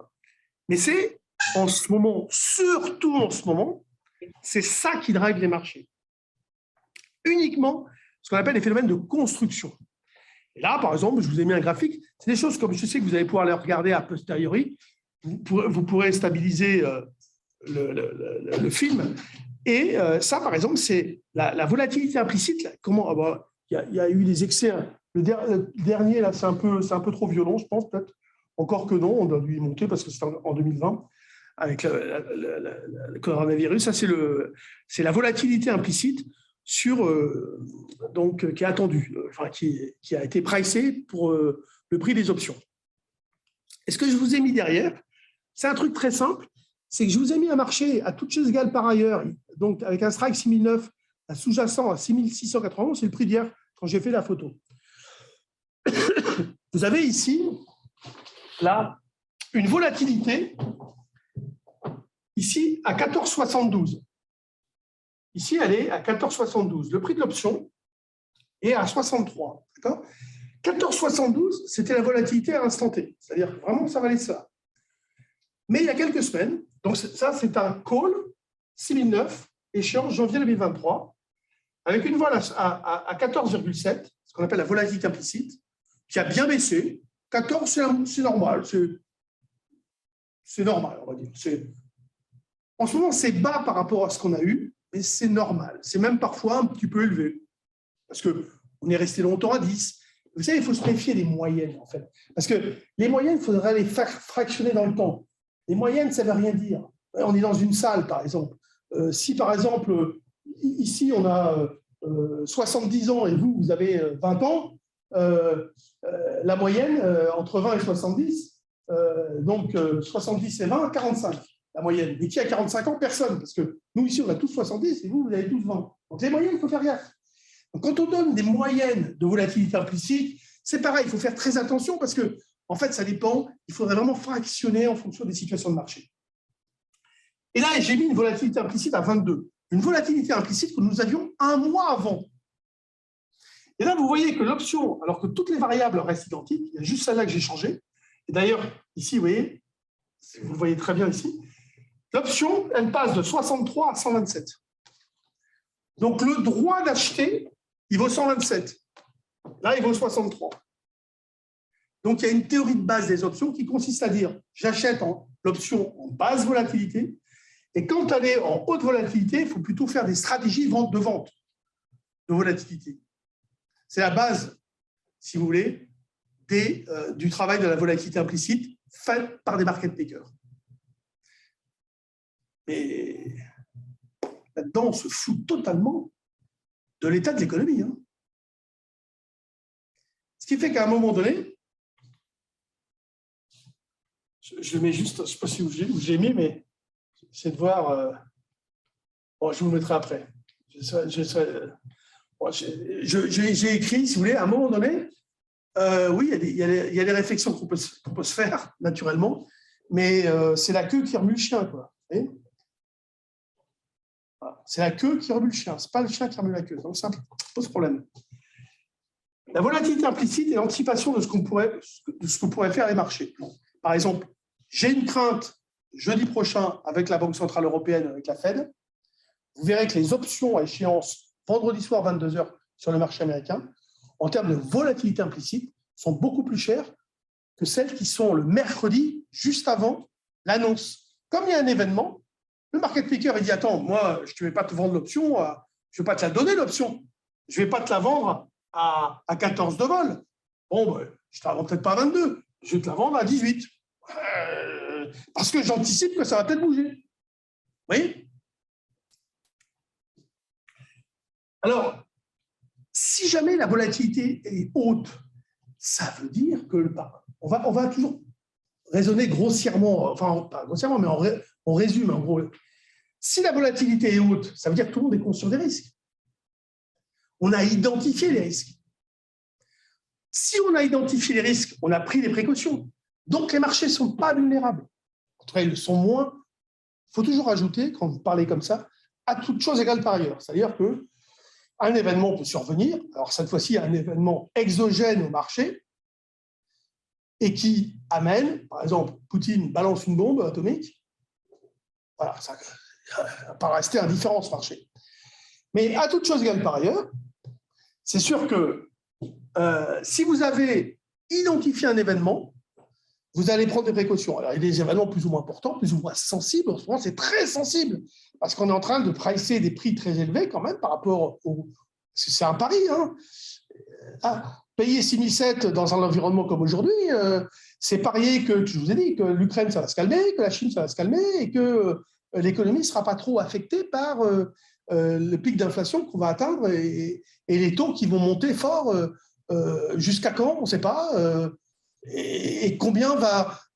mais c'est en ce moment, surtout en ce moment, c'est ça qui drive les marchés. Uniquement ce qu'on appelle les phénomènes de construction. Et là, par exemple, je vous ai mis un graphique. C'est des choses comme je sais que vous allez pouvoir les regarder a posteriori. Vous pourrez stabiliser le film. Et ça, par exemple, c'est la volatilité implicite. Comment il y a eu des excès. Le dernier, là, c'est un peu trop violent, je pense, peut-être. Encore que non, on a dû y monter parce que c'était en 2020. avec le coronavirus. Ça, c'est la volatilité implicite donc, qui est attendue, qui a été pricée pour le prix des options. Et ce que je vous ai mis derrière, c'est un truc très simple, c'est que je vous ai mis un marché à toutes choses égales par ailleurs, donc avec un strike 6009, un sous-jacent à 6691, c'est le prix d'hier quand j'ai fait la photo. Vous avez ici, là, une volatilité, ici à 14,72. Ici, elle est à 14,72. Le prix de l'option est à 63. D'accord ? 14,72, c'était la volatilité à l'instant T. C'est-à-dire que vraiment, ça valait ça. Mais il y a quelques semaines, donc ça, c'est un call 6009, échéance janvier 2023, avec une vol à 14,7, ce qu'on appelle la volatilité implicite, qui a bien baissé. 14, c'est normal. C'est normal, on va dire. En ce moment, c'est bas par rapport à ce qu'on a eu, mais c'est normal. C'est même parfois un petit peu élevé, parce qu'on est resté longtemps à 10. Vous savez, il faut se méfier des moyennes, en fait. Parce que les moyennes, il faudrait les faire fractionner dans le temps. Les moyennes, ça ne veut rien dire. On est dans une salle, par exemple. Si, par exemple, ici, on a 70 ans et vous avez 20 ans, la moyenne, entre 20 et 70, donc 70 et 20, 45, la moyenne. Mais qui a 45 ans? Personne. Parce que nous, ici, on a tous 70 et vous avez tous 20. Donc, les moyennes, il faut faire gaffe. Donc, quand on donne des moyennes de volatilité implicite, c'est pareil, il faut faire très attention parce que, en fait, ça dépend. Il faudrait vraiment fractionner en fonction des situations de marché. Et là, j'ai mis une volatilité implicite à 22. Une volatilité implicite que nous avions un mois avant. Et là, vous voyez que l'option, alors que toutes les variables restent identiques, il y a juste celle-là que j'ai changée. Et d'ailleurs, ici, vous voyez, vous le voyez très bien ici, l'option, elle passe de 63 à 127. Donc, le droit d'acheter, il vaut 127. Là, il vaut 63. Donc, il y a une théorie de base des options qui consiste à dire, j'achète l'option en basse volatilité, et quand elle est en haute volatilité, il faut plutôt faire des stratégies de vente de volatilité. C'est la base, si vous voulez, du travail de la volatilité implicite fait par des market makers. Mais là-dedans, on se fout totalement de l'état de l'économie. Hein. Ce qui fait qu'à un moment donné, je le mets juste, je ne sais pas si où j'ai mis, mais j'essaie de voir. Bon, je vous le mettrai après. J'ai écrit, si vous voulez, à un moment donné, oui, il y a des réflexions qu'on peut se faire, naturellement, mais c'est la queue qui remue le chien, quoi. Voilà. C'est la queue qui remue le chien, ce n'est pas le chien qui remue la queue. Donc, ça pose problème. La volatilité implicite est l'anticipation de ce que pourraient faire les marchés. Par exemple, j'ai une crainte jeudi prochain avec la Banque Centrale Européenne, avec la Fed. Vous verrez que les options à échéance vendredi soir 22h sur le marché américain, en termes de volatilité implicite, sont beaucoup plus chères que celles qui sont le mercredi, juste avant l'annonce. Comme il y a un événement, le market maker il dit « Attends, moi, je ne vais pas te vendre l'option, je ne vais pas te la donner l'option, je ne vais pas te la vendre à 14 de vol. Bon, ben, je ne te la vends peut-être pas à 22, je vais te la vendre à 18. Parce que j'anticipe que ça va peut-être bouger. » Vous voyez ? Alors, si jamais la volatilité est haute, ça veut dire que on va toujours raisonner grossièrement, enfin pas grossièrement, mais on résume en gros. Si la volatilité est haute, ça veut dire que tout le monde est conscient des risques. On a identifié les risques. Si on a identifié les risques, on a pris des précautions. Donc les marchés ne sont pas vulnérables. En tout cas, ils le sont moins. Il faut toujours ajouter, quand vous parlez comme ça, à toute chose égale par ailleurs. C'est-à-dire que un événement peut survenir, alors cette fois-ci, un événement exogène au marché, et qui amène, par exemple, Poutine balance une bombe atomique, voilà, ça ne va pas rester indifférent ce marché. Mais à toute chose égale par ailleurs, c'est sûr que si vous avez identifié un événement, vous allez prendre des précautions. Alors, il y a des événements plus ou moins importants, plus ou moins sensibles. En ce moment, c'est très sensible parce qu'on est en train de pricer des prix très élevés quand même par rapport au… C'est un pari. Hein. payer 6 700 dans un environnement comme aujourd'hui, c'est parier que, je vous ai dit, que l'Ukraine, ça va se calmer, que la Chine, ça va se calmer et que l'économie ne sera pas trop affectée par le pic d'inflation qu'on va atteindre et les taux qui vont monter fort. Jusqu'à quand, on ne sait pas. Et combien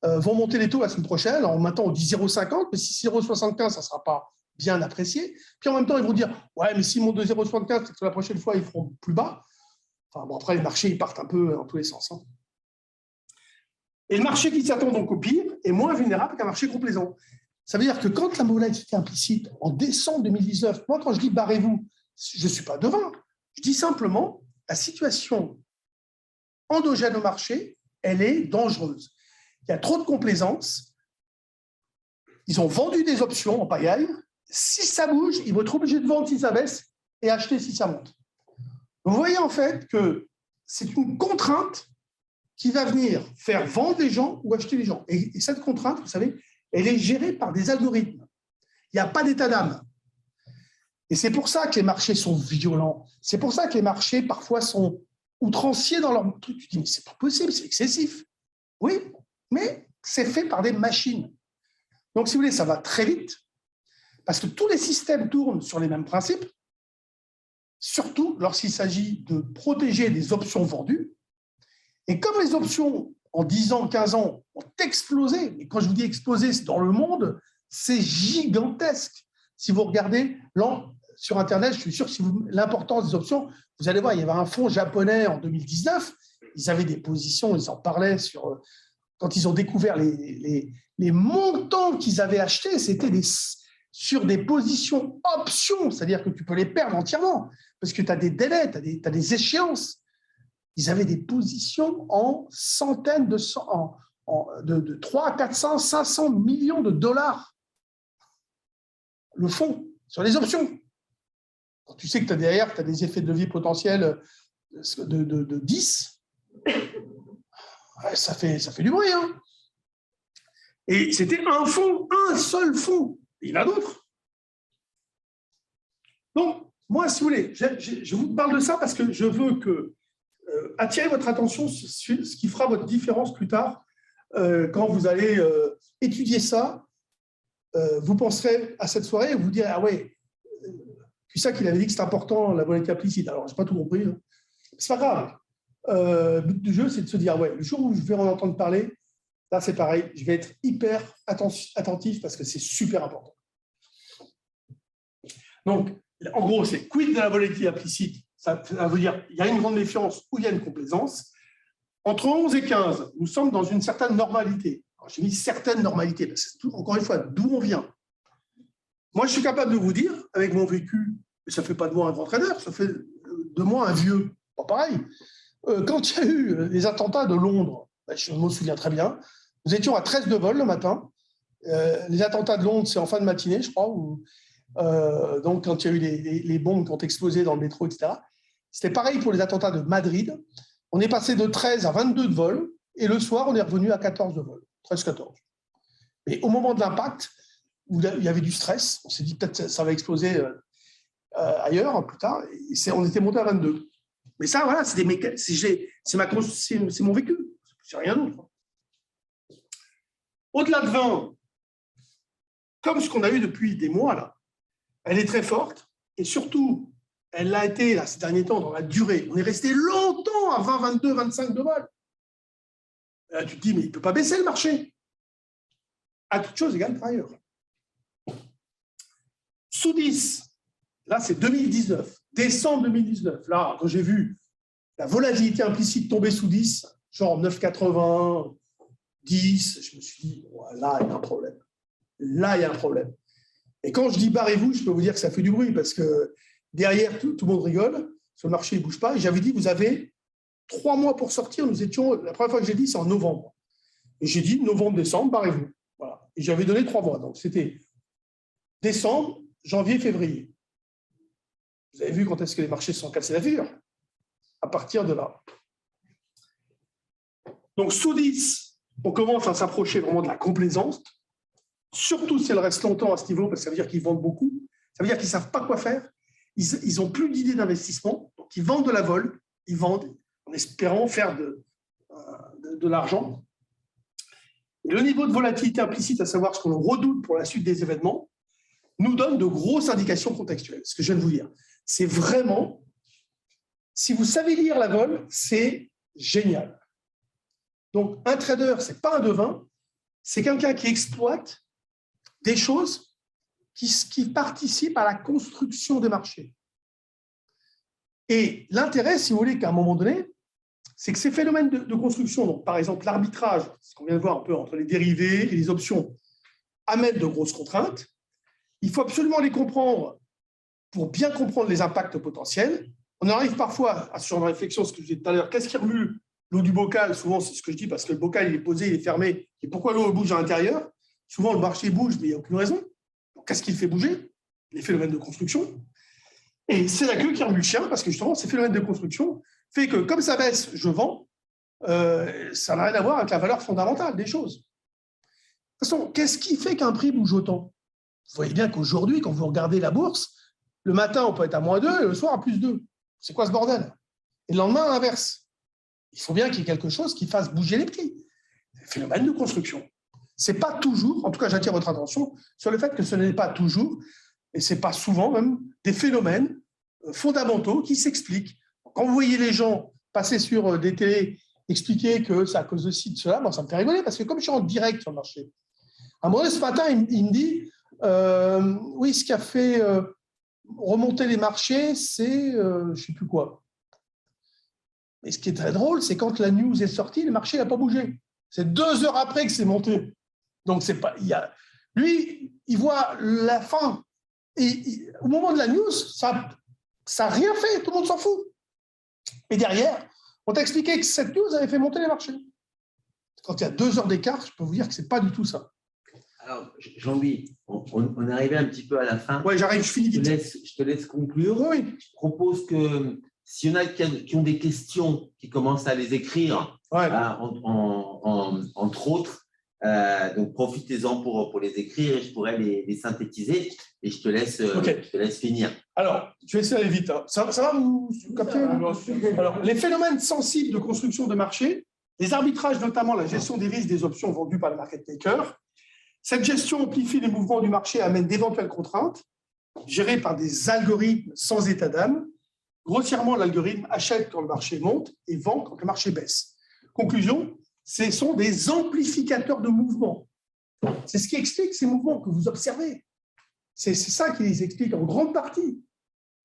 vont monter les taux la semaine prochaine. Alors maintenant, on dit 0,50, mais si 0,75, ça ne sera pas bien apprécié. Puis en même temps, ils vont dire, ouais, mais s'ils montent de 0,75, c'est que la prochaine fois, ils feront plus bas. Enfin bon, après, les marchés, ils partent un peu dans tous les sens. Hein. Et le marché qui s'attend donc au pire est moins vulnérable qu'un marché complaisant. Ça veut dire que quand la volatilité implicite, en décembre 2019, moi, quand je dis barrez-vous, je ne suis pas devin. Je dis simplement, la situation endogène au marché, elle est dangereuse. Il y a trop de complaisance. Ils ont vendu des options en pagaille. Si ça bouge, ils vont être obligés de vendre si ça baisse et acheter si ça monte. Vous voyez en fait que c'est une contrainte qui va venir faire vendre les gens ou acheter les gens. Et cette contrainte, vous savez, elle est gérée par des algorithmes. Il n'y a pas d'état d'âme. Et c'est pour ça que les marchés sont violents. C'est pour ça que les marchés, parfois, sont outranciers dans leur truc. Tu dis, mais c'est pas possible, c'est excessif. Oui, mais c'est fait par des machines. Donc, si vous voulez, ça va très vite, parce que tous les systèmes tournent sur les mêmes principes, surtout lorsqu'il s'agit de protéger des options vendues. Et comme les options, en 10 ans, 15 ans, ont explosé, et quand je vous dis explosé, c'est dans le monde, c'est gigantesque. Si vous regardez sur Internet, je suis sûr que si l'importance des options, vous allez voir, il y avait un fonds japonais en 2019, ils avaient des positions, ils en parlaient quand ils ont découvert les montants qu'ils avaient achetés, c'était sur des positions options, c'est-à-dire que tu peux les perdre entièrement, parce que tu as des délais, tu as des échéances. Ils avaient des positions en centaines de 300, 400, 500 millions de dollars. Le fonds, sur les options. Quand tu sais que derrière, tu as des effets de levier potentiels de 10, ouais, ça fait du bruit. Hein. Et c'était un fonds, un seul fonds. Il y en a d'autres. Donc, moi, si vous voulez, je vous parle de ça parce que je veux attirer votre attention sur ce qui fera votre différence plus tard quand vous allez étudier ça. Vous penserez à cette soirée et vous direz, ah ouais, c'est ça qu'il avait dit que c'est important, la volatilité implicite. Alors, je n'ai pas tout compris. Hein. C'est pas grave. Le but du jeu, c'est de se dire, ouais, le jour où je vais en entendre parler, là, c'est pareil, je vais être hyper attentif parce que c'est super important. Donc, en gros, c'est quid de la volatilité implicite. Ça veut dire qu'il y a une grande méfiance ou il y a une complaisance. Entre 11 et 15, nous sommes dans une certaine normalité. J'ai mis certaine normalité, parce que, encore une fois, d'où on vient. Moi, je suis capable de vous dire, avec mon vécu, ça ne fait pas de moi un grand trader, ça fait de moi un vieux. Pas pareil. Quand il y a eu les attentats de Londres, je me souviens très bien, nous étions à 13 de vol le matin. Les attentats de Londres, c'est en fin de matinée, je crois. Donc, quand il y a eu les bombes qui ont explosé dans le métro, etc. C'était pareil pour les attentats de Madrid. On est passé de 13 à 22 de vol, et le soir, on est revenu à 14 de vol. 13-14. Mais au moment de l'impact, où il y avait du stress, on s'est dit peut-être ça va exploser ailleurs plus tard, et on était monté à 22. Mais ça, voilà, c'est mon vécu, c'est rien d'autre. Au-delà de 20, comme ce qu'on a eu depuis des mois, là, elle est très forte, et surtout, elle l'a été là, ces derniers temps dans la durée. On est resté longtemps à 20, 22, 25 de vol. Là, tu te dis, mais il ne peut pas baisser le marché. À toute chose égale par ailleurs. Sous 10, là, c'est 2019, décembre 2019. Là, quand j'ai vu la volatilité implicite tomber sous 10, genre 9,80, 10, je me suis dit, là, il y a un problème. Là, il y a un problème. Et quand je dis barrez-vous, je peux vous dire que ça fait du bruit parce que derrière, tout le monde rigole. Sur le marché, il ne bouge pas. Et j'avais dit, vous avez 3 mois pour sortir. La première fois que j'ai dit, c'est en novembre. Et j'ai dit, novembre, décembre, barrez-vous. Voilà. Et j'avais donné 3 mois. Donc, c'était décembre, janvier, février. Vous avez vu quand est-ce que les marchés se sont cassés la figure? À partir de là. Donc, sous 10, on commence à s'approcher vraiment de la complaisance. Surtout si elle reste longtemps à ce niveau, parce que ça veut dire qu'ils vendent beaucoup. Ça veut dire qu'ils ne savent pas quoi faire. Ils n'ont plus d'idée d'investissement. Donc, ils vendent de la vol. Ils vendent. en espérant faire de l'argent. Le niveau de volatilité implicite, à savoir ce qu'on redoute pour la suite des événements, nous donne de grosses indications contextuelles. Ce que je viens de vous dire, c'est vraiment, si vous savez lire la vol, c'est génial. Donc, un trader, ce n'est pas un devin, c'est quelqu'un qui exploite des choses qui participent à la construction des marchés. Et l'intérêt, si vous voulez, qu'à un moment donné, c'est que ces phénomènes de construction, donc par exemple l'arbitrage, ce qu'on vient de voir un peu entre les dérivés et les options, amènent de grosses contraintes. Il faut absolument les comprendre pour bien comprendre les impacts potentiels. On arrive parfois à ce genre de réflexion, ce que je disais tout à l'heure, qu'est-ce qui remue l'eau du bocal? Souvent, c'est ce que je dis, parce que le bocal, il est posé, il est fermé. Et pourquoi l'eau bouge à l'intérieur? Souvent, le marché bouge, mais il n'y a aucune raison. Donc, qu'est-ce qui le fait bouger? Les phénomènes de construction. Et c'est la queue qui remue le chien, parce que justement, ces phénomènes de construction fait que, comme ça baisse, je vends, ça n'a rien à voir avec la valeur fondamentale des choses. De toute façon, qu'est-ce qui fait qu'un prix bouge autant? Vous voyez bien qu'aujourd'hui, quand vous regardez la bourse, le matin, on peut être à -2 et le soir à +2. C'est quoi ce bordel? Et le lendemain, à l'inverse. Il faut bien qu'il y ait quelque chose qui fasse bouger les prix. Phénomène de construction. Ce n'est pas toujours, en tout cas j'attire votre attention, sur le fait que ce n'est pas toujours, et ce n'est pas souvent même, des phénomènes fondamentaux qui s'expliquent. Quand vous voyez les gens passer sur des télés, expliquer que c'est à cause de ci, de cela, bon, ça me fait rigoler, parce que comme je suis en direct sur le marché, à un moment donné, ce matin, il me dit, oui, ce qui a fait remonter les marchés, c'est je ne sais plus quoi. Et ce qui est très drôle, c'est quand la news est sortie, le marché n'a pas bougé. C'est 2 heures après que c'est monté. Donc, c'est pas, lui, il voit la fin. Et au moment de la news, ça n'a rien fait. Tout le monde s'en fout. Et derrière, on t'a expliqué que cette news avait fait monter les marchés. Quand il y a 2 heures d'écart, je peux vous dire que ce n'est pas du tout ça. Alors, Jean-Louis, on est arrivé un petit peu à la fin. Oui, j'arrive, je finis vite. Je te laisse conclure. Oui. Je propose que s'il y en a qui ont des questions, qui commencent à les écrire, ouais. Entre autres, donc profitez-en pour les écrire et je pourrais les synthétiser et je te laisse finir. Alors, je vais essayer d'aller vite. Hein. Ça va vous capter? Alors, les phénomènes sensibles de construction de marché, les arbitrages, notamment la gestion des risques des options vendues par le market maker. Cette gestion amplifie les mouvements du marché et amène d'éventuelles contraintes gérées par des algorithmes sans état d'âme. Grossièrement, l'algorithme achète quand le marché monte et vend quand le marché baisse. Conclusion, ce sont des amplificateurs de mouvements. C'est ce qui explique ces mouvements que vous observez. C'est ça qui les explique en grande partie.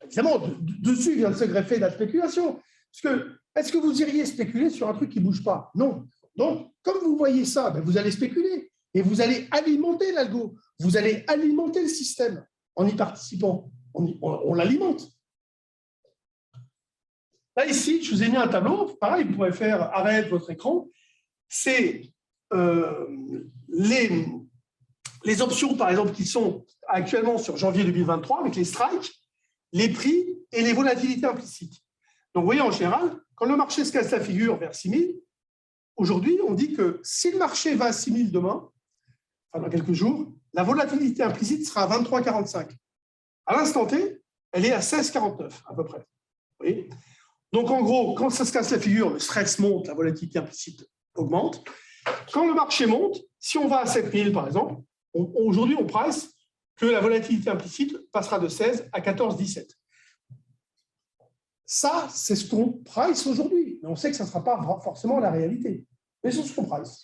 Évidemment, dessus vient de se greffer de la spéculation. Parce que, est-ce que vous iriez spéculer sur un truc qui ne bouge pas? Non. Donc, comme vous voyez ça, vous allez spéculer et vous allez alimenter l'algo. Vous allez alimenter le système en y participant. On l'alimente. Là, ici, je vous ai mis un tableau. Pareil, vous pourrez faire arrêter votre écran. C'est les options, par exemple, qui sont actuellement sur janvier 2023, avec les strikes, les prix et les volatilités implicites. Donc, vous voyez, en général, quand le marché se casse la figure vers 6 000, aujourd'hui, on dit que si le marché va à 6 000 demain, enfin dans quelques jours, la volatilité implicite sera à 23,45. À l'instant T, elle est à 16,49 à peu près. Vous voyez ? Donc, en gros, quand ça se casse la figure, le stress monte, la volatilité implicite augmente. Quand le marché monte, si on va à 7 000, par exemple, aujourd'hui, on price que la volatilité implicite passera de 16 à 14,17. Ça, c'est ce qu'on price aujourd'hui. Mais on sait que ça ne sera pas forcément la réalité. Mais c'est ce qu'on price.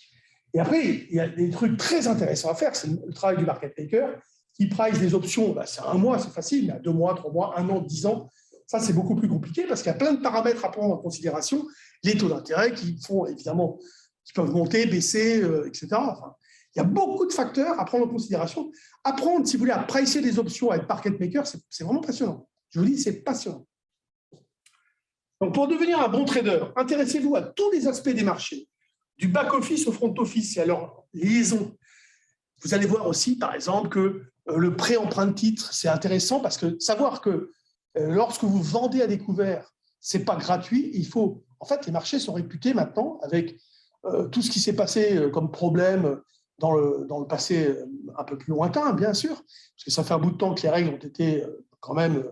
Et après, il y a des trucs très intéressants à faire. C'est le travail du market maker qui price des options. C'est 1 mois, c'est facile, mais à 2 mois, 3 mois, 1 an, 10 ans, ça, c'est beaucoup plus compliqué parce qu'il y a plein de paramètres à prendre en considération. Les taux d'intérêt qui font, évidemment, qui peuvent monter, baisser, etc. Enfin, il y a beaucoup de facteurs à prendre en considération. Apprendre, si vous voulez, à pricer des options, à être market maker, c'est vraiment passionnant. Je vous dis, c'est passionnant. Donc, pour devenir un bon trader, intéressez-vous à tous les aspects des marchés, du back-office au front-office et à leur liaison. Vous allez voir aussi, par exemple, que le pré-emprunt de titre, c'est intéressant parce que savoir que lorsque vous vendez à découvert, ce n'est pas gratuit. Il faut, en fait, les marchés sont réputés maintenant avec tout ce qui s'est passé comme problème dans le passé un peu plus lointain, bien sûr, parce que ça fait un bout de temps que les règles ont été quand même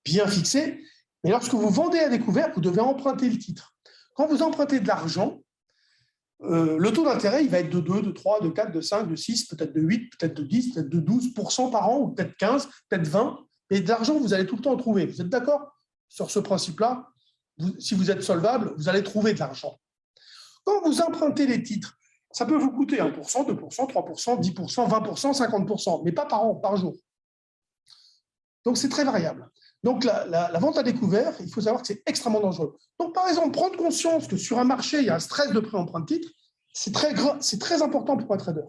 bien fixées. Mais lorsque vous vendez à découvert, vous devez emprunter le titre. Quand vous empruntez de l'argent, le taux d'intérêt, il va être de 2, de 3, de 4, de 5, de 6, peut-être de 8, peut-être de 10, peut-être de 12% par an, ou peut-être 15, peut-être 20. Mais de l'argent, vous allez tout le temps en trouver. Vous êtes d'accord sur ce principe-là? Si vous êtes solvable, vous allez trouver de l'argent. Quand vous empruntez les titres, ça peut vous coûter 1%, 2%, 3%, 10%, 20%, 50%, mais pas par an, par jour. Donc, c'est très variable. Donc, la vente à découvert, il faut savoir que c'est extrêmement dangereux. Donc, par exemple, prendre conscience que sur un marché, il y a un stress de pré-emprunt de titre, c'est très important pour un trader.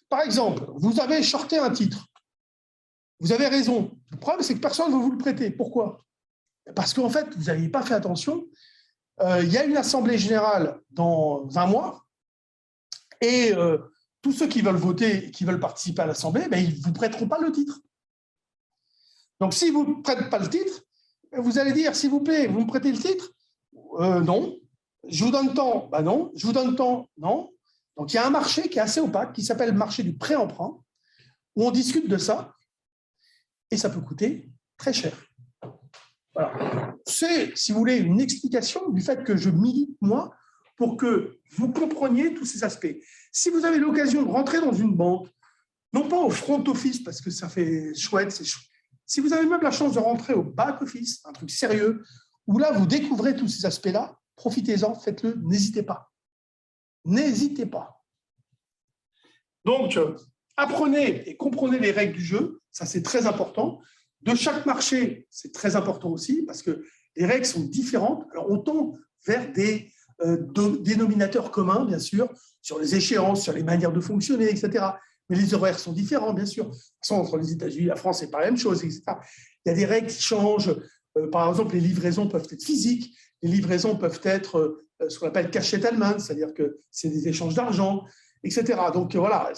Par exemple, vous avez shorté un titre. Vous avez raison. Le problème, c'est que personne ne veut vous le prêter. Pourquoi? Parce qu'en fait, vous n'aviez pas fait attention. Il y a une assemblée générale dans un mois et tous ceux qui veulent voter, qui veulent participer à l'assemblée, ils ne vous prêteront pas le titre. Donc, si vous ne prêtez pas le titre, vous allez dire, s'il vous plaît, vous me prêtez le titre? Non. Je vous donne temps? Non. Je vous donne temps? Non. Donc, il y a un marché qui est assez opaque, qui s'appelle le marché du pré-emprunt, où on discute de ça, et ça peut coûter très cher. Voilà. C'est, si vous voulez, une explication du fait que je milite, moi, pour que vous compreniez tous ces aspects. Si vous avez l'occasion de rentrer dans une banque, non pas au front office, parce que ça fait chouette, c'est chouette. Si vous avez même la chance de rentrer au back office, un truc sérieux, où là, vous découvrez tous ces aspects-là, profitez-en, faites-le, n'hésitez pas. N'hésitez pas. Donc, apprenez et comprenez les règles du jeu, ça c'est très important. De chaque marché, c'est très important aussi, parce que les règles sont différentes. Alors, on tend vers des dénominateurs communs, bien sûr, sur les échéances, sur les manières de fonctionner, etc. Mais les horaires sont différents, bien sûr. Entre les États-Unis et la France, ce n'est pas la même chose, etc. Il y a des règles qui changent. Par exemple, les livraisons peuvent être physiques. Les livraisons peuvent être ce qu'on appelle cash settlement, c'est-à-dire que c'est des échanges d'argent, etc. Donc, voilà,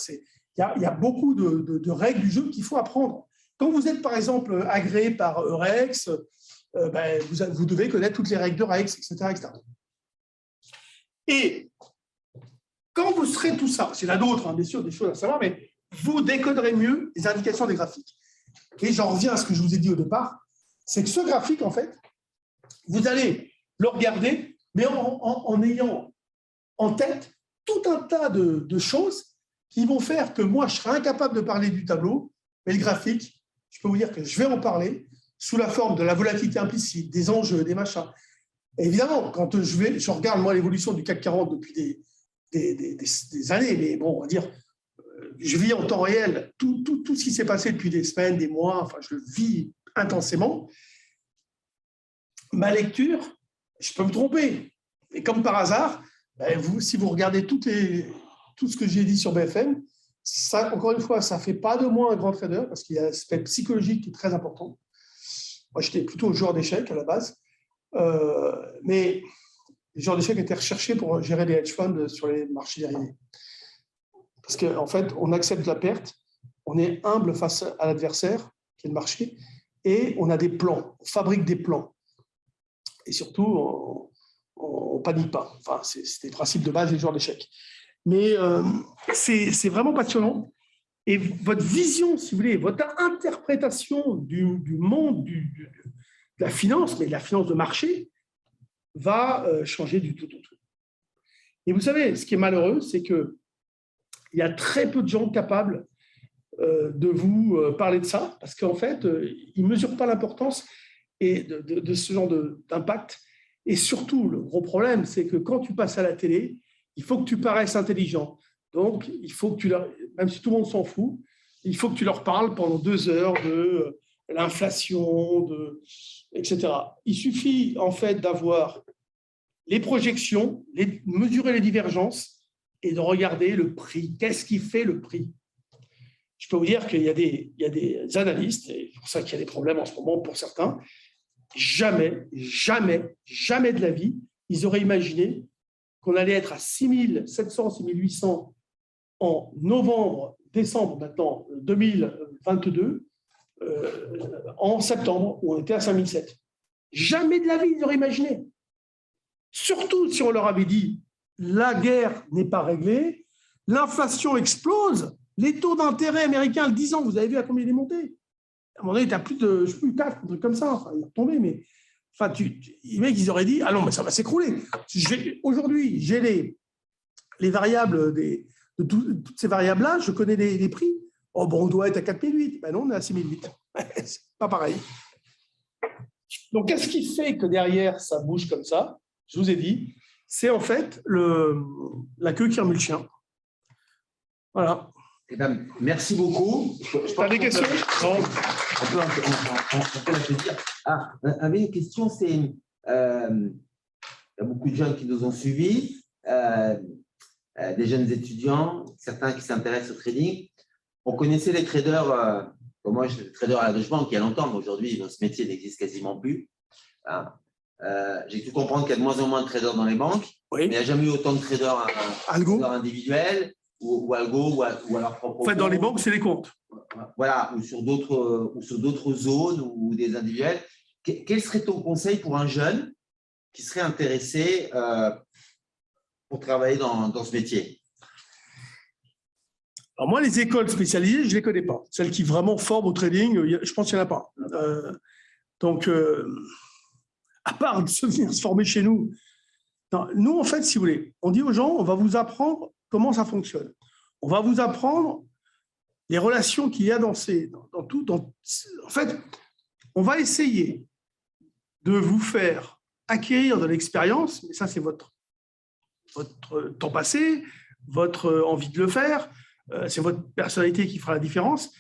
il y a beaucoup de règles du jeu qu'il faut apprendre. Quand vous êtes, par exemple, agréé par Eurex, vous devez connaître toutes les règles d'Eurex, etc., etc. Et quand vous serez tout ça, il y en a d'autres, bien sûr, des choses à savoir, mais vous décoderez mieux les indications des graphiques. Et j'en reviens à ce que je vous ai dit au départ, c'est que ce graphique, en fait, vous allez le regarder, mais en ayant en tête tout un tas de choses qui vont faire que moi, je serai incapable de parler du tableau, mais le graphique, je peux vous dire que je vais en parler sous la forme de la volatilité implicite, des enjeux, des machins. Et évidemment, quand je regarde, moi, l'évolution du CAC 40 depuis des années, mais bon, on va dire, je vis en temps réel tout ce qui s'est passé depuis des semaines, des mois, enfin, je le vis intensément. Ma lecture, je peux me tromper. Et comme par hasard, si vous regardez tout ce que j'ai dit sur BFM, ça, encore une fois, ça ne fait pas de moi un grand trader parce qu'il y a l'aspect psychologique qui est très important. Moi, j'étais plutôt joueur d'échecs à la base. Mais les joueurs d'échecs étaient recherchés pour gérer des hedge funds sur les marchés dérivés. Parce qu'en fait, on accepte la perte, on est humble face à l'adversaire, qui est le marché, et on a des plans, on fabrique des plans. Et surtout, on ne panique pas. Enfin, c'est les principes de base des joueurs d'échecs. Mais c'est vraiment passionnant. Et votre vision, si vous voulez, votre interprétation du monde de la finance, mais de la finance de marché, va changer du tout au tout. Et vous savez, ce qui est malheureux, c'est qu'il y a très peu de gens capables de vous parler de ça, parce qu'en fait, ils ne mesurent pas l'importance de ce genre d'impact. Et surtout, le gros problème, c'est que quand tu passes à la télé, il faut que tu paraisses intelligent. Donc, il faut que même si tout le monde s'en fout, il faut que tu leur parles pendant 2 heures de l'inflation, etc. Il suffit en fait d'avoir les projections, mesurer les divergences et de regarder le prix. Qu'est-ce qui fait le prix? Je peux vous dire qu'il y a des analystes, et c'est pour ça qu'il y a des problèmes en ce moment pour certains, jamais de la vie, ils auraient imaginé qu'on allait être à 6700, 6800 en novembre, décembre maintenant 2022, en septembre, où on était à 5007. Jamais de la vie, ils auraient imaginé. Surtout si on leur avait dit la guerre n'est pas réglée, l'inflation explose, les taux d'intérêt américains, le 10 ans, vous avez vu à combien il est monté? À un moment donné, il était à plus de 4, un truc comme ça, enfin, il est retombé, mais Enfin, les mecs, ils auraient dit, ah non, mais ça va s'écrouler. Aujourd'hui, j'ai les variables de toutes ces variables-là, je connais les prix. Oh, bon, on doit être à 4008. Ben non, on est à 6008. C'est pas pareil. Donc, qu'est-ce qui fait que derrière, ça bouge comme ça? Je vous ai dit, c'est en fait la queue qui remue le chien. Voilà. Eh ben, merci beaucoup. Tu as des questions? On peut la dire. Ah, avait une question, c'est il y a beaucoup de jeunes qui nous ont suivis, des jeunes étudiants, certains qui s'intéressent au trading. On connaissait les traders, moi je suis trader à la Deutsche Bank il y a longtemps, mais aujourd'hui ce métier n'existe quasiment plus. J'ai pu comprendre qu'il y a de moins en moins de traders dans les banques, oui. Mais il n'y a jamais eu autant de traders individuels ou algo ou à leur propre. En fait, dans les banques, c'est les comptes. Voilà, ou sur d'autres zones ou des individuels. Quel serait ton conseil pour un jeune qui serait intéressé pour travailler dans ce métier? Alors moi, les écoles spécialisées, je ne les connais pas. Celles qui vraiment forment au trading, je pense qu'il n'y en a pas. Donc, à part de venir se former chez nous, non, nous, en fait, si vous voulez, on dit aux gens, on va vous apprendre comment ça fonctionne. On va vous apprendre les relations qu'il y a dans tout. En fait, on va essayer de vous faire acquérir de l'expérience, mais ça, c'est votre temps passé, votre envie de le faire, c'est votre personnalité qui fera la différence,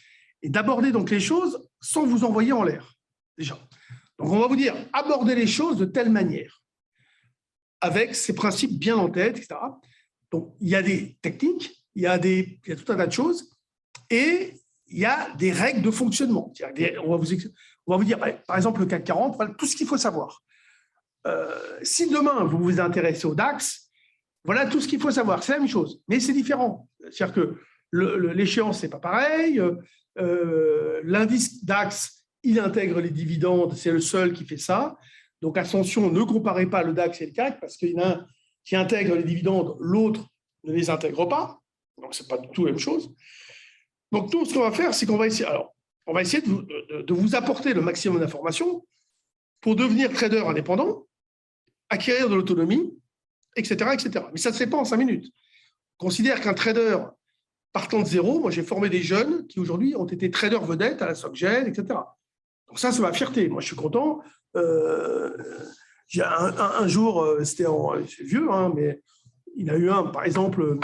et d'aborder donc les choses sans vous envoyer en l'air, déjà. Donc, on va vous dire, abordez les choses de telle manière, avec ces principes bien en tête, etc. Donc, il y a des techniques, il y a tout un tas de choses, et il y a des règles de fonctionnement. On va vous dire, par exemple, le CAC 40, voilà tout ce qu'il faut savoir. Si demain, vous vous intéressez au DAX, voilà tout ce qu'il faut savoir. C'est la même chose, mais c'est différent. C'est-à-dire que l'échéance, ce n'est pas pareil. L'indice DAX, il intègre les dividendes, c'est le seul qui fait ça. Donc, attention, ne comparez pas le DAX et le CAC, parce qu'il y en a un qui intègre les dividendes, l'autre ne les intègre pas. Donc, ce n'est pas du tout la même chose. Donc, nous, ce qu'on va faire, c'est qu'on va essayer, de vous apporter le maximum d'informations pour devenir trader indépendant, acquérir de l'autonomie, etc., etc. Mais ça ne se fait pas en 5 minutes. Considère qu'un trader partant de zéro, moi, j'ai formé des jeunes qui, aujourd'hui, ont été traders vedettes à la SocGen, etc. Donc, ça, c'est ma fierté. Moi, je suis content. J'ai un jour, c'est vieux, hein, mais il y en a eu un, par exemple,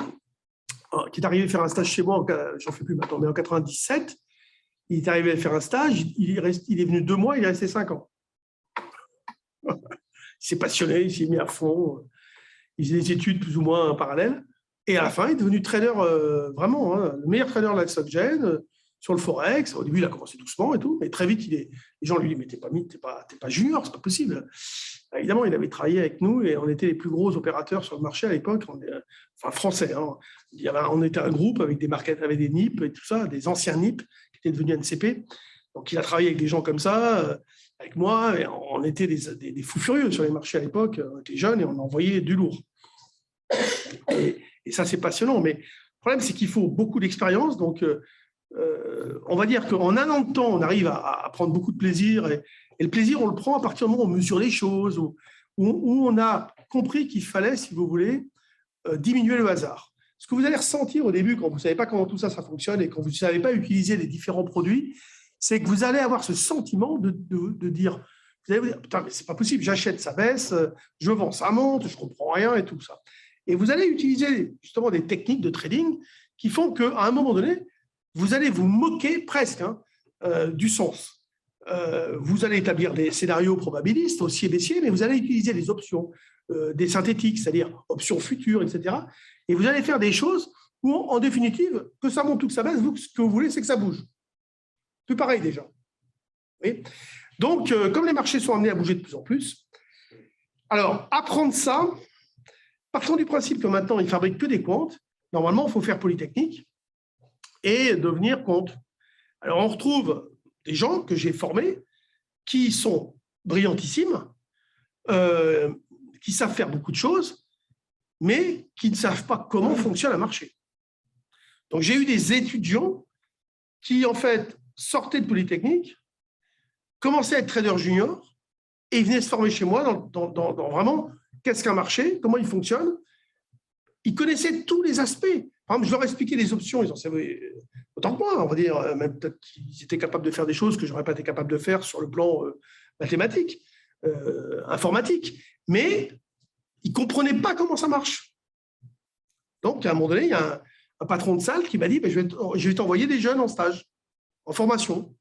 qui est arrivé faire un stage chez moi, j'en fais plus maintenant, mais en 97, il est arrivé à faire un stage, il est venu 2 mois, il est resté 5 ans. Il s'est passionné, il s'est mis à fond, il faisait des études plus ou moins en parallèle, et à la fin, il est devenu trader, vraiment, hein, le meilleur trader de la SocGen, sur le Forex. Au début, il a commencé doucement et tout, mais très vite, les gens lui disent, mais t'es pas junior, c'est pas possible. Évidemment, il avait travaillé avec nous et on était les plus gros opérateurs sur le marché à l'époque, enfin français. Hein. On était un groupe avec des markets, avec des NIP et tout ça, des anciens NIP qui étaient devenus NCP. Donc, il a travaillé avec des gens comme ça, avec moi, et on était des fous furieux sur les marchés à l'époque. On était jeunes et on envoyait du lourd. Et ça, c'est passionnant. Mais le problème, c'est qu'il faut beaucoup d'expérience. Donc, on va dire qu'en 1 an de temps, on arrive à prendre beaucoup de plaisir. Et le plaisir, on le prend à partir du moment où on mesure les choses, où on a compris qu'il fallait, si vous voulez, diminuer le hasard. Ce que vous allez ressentir au début, quand vous ne savez pas comment tout ça fonctionne et quand vous ne savez pas utiliser les différents produits, c'est que vous allez avoir ce sentiment de dire, vous allez vous dire, putain, mais c'est pas possible, j'achète, ça baisse, je vends, ça monte, je ne comprends rien et tout ça. Et vous allez utiliser justement des techniques de trading qui font qu'à un moment donné, vous allez vous moquer presque du sens. Vous allez établir des scénarios probabilistes, haussier, baissier, mais vous allez utiliser des options, des synthétiques, c'est-à-dire options futures, etc. Et vous allez faire des choses où, en définitive, que ça monte ou que ça baisse, vous, ce que vous voulez, c'est que ça bouge. C'est pareil déjà. Oui. Donc, comme les marchés sont amenés à bouger de plus en plus, alors, apprendre ça, partons du principe que maintenant, ils ne fabriquent que des comptes. Normalement, il faut faire Polytechnique et devenir compte. Alors, on retrouve des gens que j'ai formés qui sont brillantissimes, qui savent faire beaucoup de choses, mais qui ne savent pas comment fonctionne un marché. Donc, j'ai eu des étudiants qui, en fait, sortaient de Polytechnique, commençaient à être traders juniors et ils venaient se former chez moi dans vraiment qu'est-ce qu'un marché, comment il fonctionne. Ils connaissaient tous les aspects. Par exemple, je leur expliquais les options, ils en savaient autant que moi, on va dire, même peut-être qu'ils étaient capables de faire des choses que je n'aurais pas été capable de faire sur le plan mathématique, informatique. Mais ils ne comprenaient pas comment ça marche. Donc, à un moment donné, il y a un patron de salle qui m'a dit je vais t'envoyer des jeunes en stage, en formation.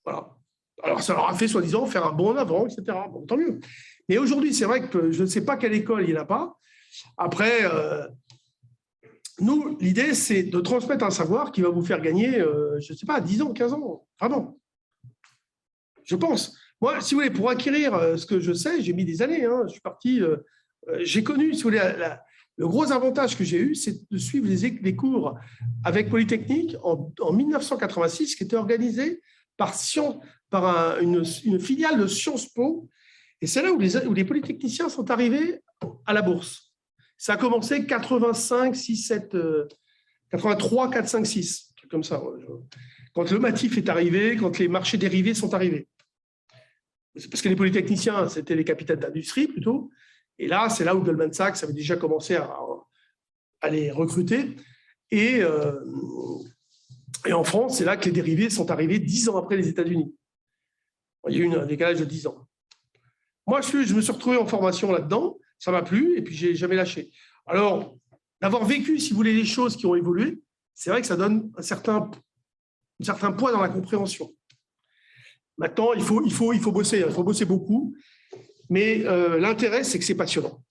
Voilà. Alors, ça leur a fait, soi-disant, faire un bond en avant, etc. Bon, tant mieux. Mais aujourd'hui, c'est vrai que je ne sais pas quelle école il n'y en a pas. Après, nous, l'idée, c'est de transmettre un savoir qui va vous faire gagner, je ne sais pas, 10 ans, 15 ans. Vraiment. Je pense. Moi, si vous voulez, pour acquérir ce que je sais, j'ai mis des années. Hein. Je suis parti. J'ai connu, si vous voulez, le gros avantage que j'ai eu, c'est de suivre les cours avec Polytechnique en 1986, qui était organisé par une filiale de Sciences Po. Et c'est là où les polytechniciens sont arrivés à la bourse. Ça a commencé 85, 6, 7, 83, 4, 5, 6, truc comme ça. Quand le Matif est arrivé, quand les marchés dérivés sont arrivés. Parce que les polytechniciens, c'était les capitaines d'industrie plutôt. Et là, c'est là où Goldman Sachs avait déjà commencé à les recruter. Et en France, c'est là que les dérivés sont arrivés 10 ans après les États-Unis. Il y a eu un décalage de 10 ans. Moi, je me suis retrouvé en formation là-dedans. Ça m'a plu et puis je n'ai jamais lâché. Alors, d'avoir vécu, si vous voulez, les choses qui ont évolué, c'est vrai que ça donne un certain poids dans la compréhension. Maintenant, il faut bosser. Il faut bosser beaucoup. Mais l'intérêt, c'est que c'est passionnant.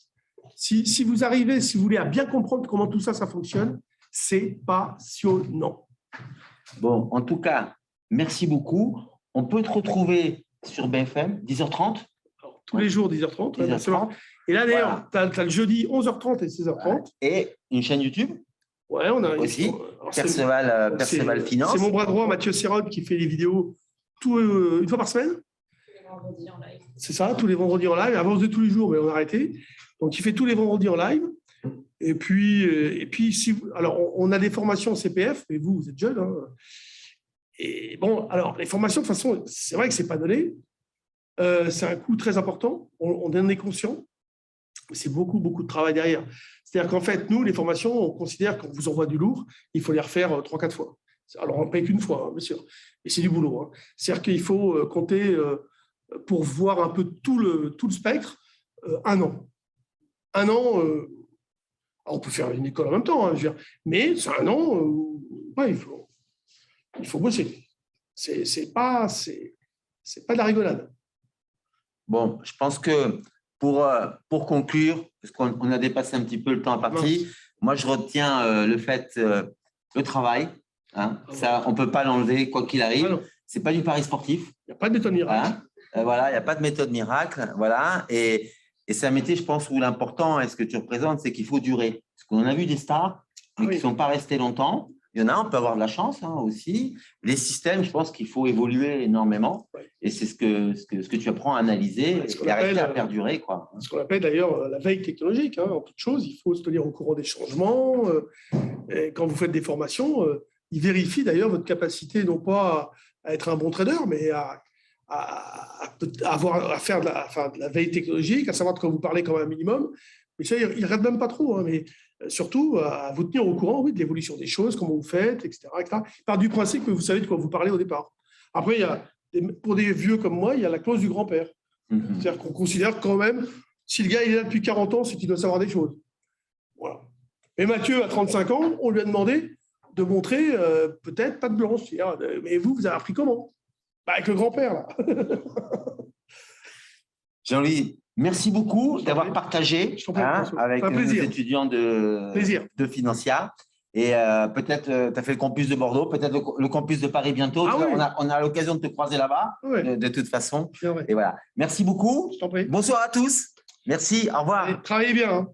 Si vous arrivez, si vous voulez, à bien comprendre comment tout ça fonctionne, c'est passionnant. Bon, en tout cas, merci beaucoup. On peut te retrouver sur BFM, 10h30 ? Alors, tous les jours, 10h30. 10h30. Et là, d'ailleurs, voilà. Tu as le jeudi 11h30 et 16h30. Et une chaîne YouTube ? Ouais, on a aussi. Perceval Finance. C'est mon bras droit, Mathieu Sérode, qui fait les vidéos une fois par semaine. Vendredi en live. C'est ça, tous les vendredis en live. Avant, on faisait tous les jours, mais on a arrêté. Donc, il fait tous les vendredis en live. Et puis alors, on a des formations CPF, mais vous êtes jeune. Hein. Et bon, alors, les formations, de toute façon, c'est vrai que ce n'est pas donné. C'est un coût très important. On en est conscient. C'est beaucoup, beaucoup de travail derrière. C'est-à-dire qu'en fait, nous, les formations, on considère qu'on vous envoie du lourd, il faut les refaire 3-4 fois. Alors, on ne paye qu'une fois, hein, bien sûr. Mais c'est du boulot. Hein. C'est-à-dire qu'il faut compter, pour voir un peu tout le spectre, 1 an. 1 an, on peut faire une école en même temps, hein, je veux dire, mais c'est 1 an, ouais, il faut bosser. C'est pas de la rigolade. Bon, je pense que pour conclure, parce qu'on a dépassé un petit peu le temps imparti, moi, je retiens le fait, le travail. Hein, ça, on ne peut pas l'enlever quoi qu'il arrive. Ce n'est pas du pari sportif. Il n'y a pas de méthode miracle. Hein, voilà, il n'y a pas de méthode miracle. Voilà, et c'est un métier, je pense, où l'important, et ce que tu représentes, c'est qu'il faut durer. Parce qu'on a vu des stars, mais qui ne sont pas restés longtemps. Il y en a, on peut avoir de la chance aussi. Les systèmes, je pense qu'il faut évoluer énormément. Et c'est ce que tu apprends à analyser et à perdurer. Quoi. Ce qu'on appelle d'ailleurs la veille technologique. Hein, en toute chose, il faut se tenir au courant des changements. Et quand vous faites des formations, ils vérifient d'ailleurs votre capacité, non pas à être un bon trader, mais à faire de la veille technologique, à savoir de quoi vous parlez quand même un minimum. Mais ça, ils ne regardent même pas trop. Hein, mais surtout, à vous tenir au courant de l'évolution des choses, comment vous faites, etc. Par du principe que vous savez de quoi vous parlez au départ. Après, pour des vieux comme moi, il y a la clause du grand-père. C'est-à-dire qu'on considère quand même, si le gars il est là depuis 40 ans, c'est qu'il doit savoir des choses. Voilà. Et Mathieu, à 35 ans, on lui a demandé de montrer peut-être pas de blanche. Mais vous avez appris comment? Avec le grand-père, là. Jean-Louis, merci beaucoup d'avoir partagé avec nos étudiants de Financia. Et peut-être, tu as fait le campus de Bordeaux, peut-être le campus de Paris bientôt. On a l'occasion de te croiser là-bas, de toute façon. Et voilà. Merci beaucoup. Bonsoir à tous. Merci. Au revoir. Allez, travaillez bien. Hein.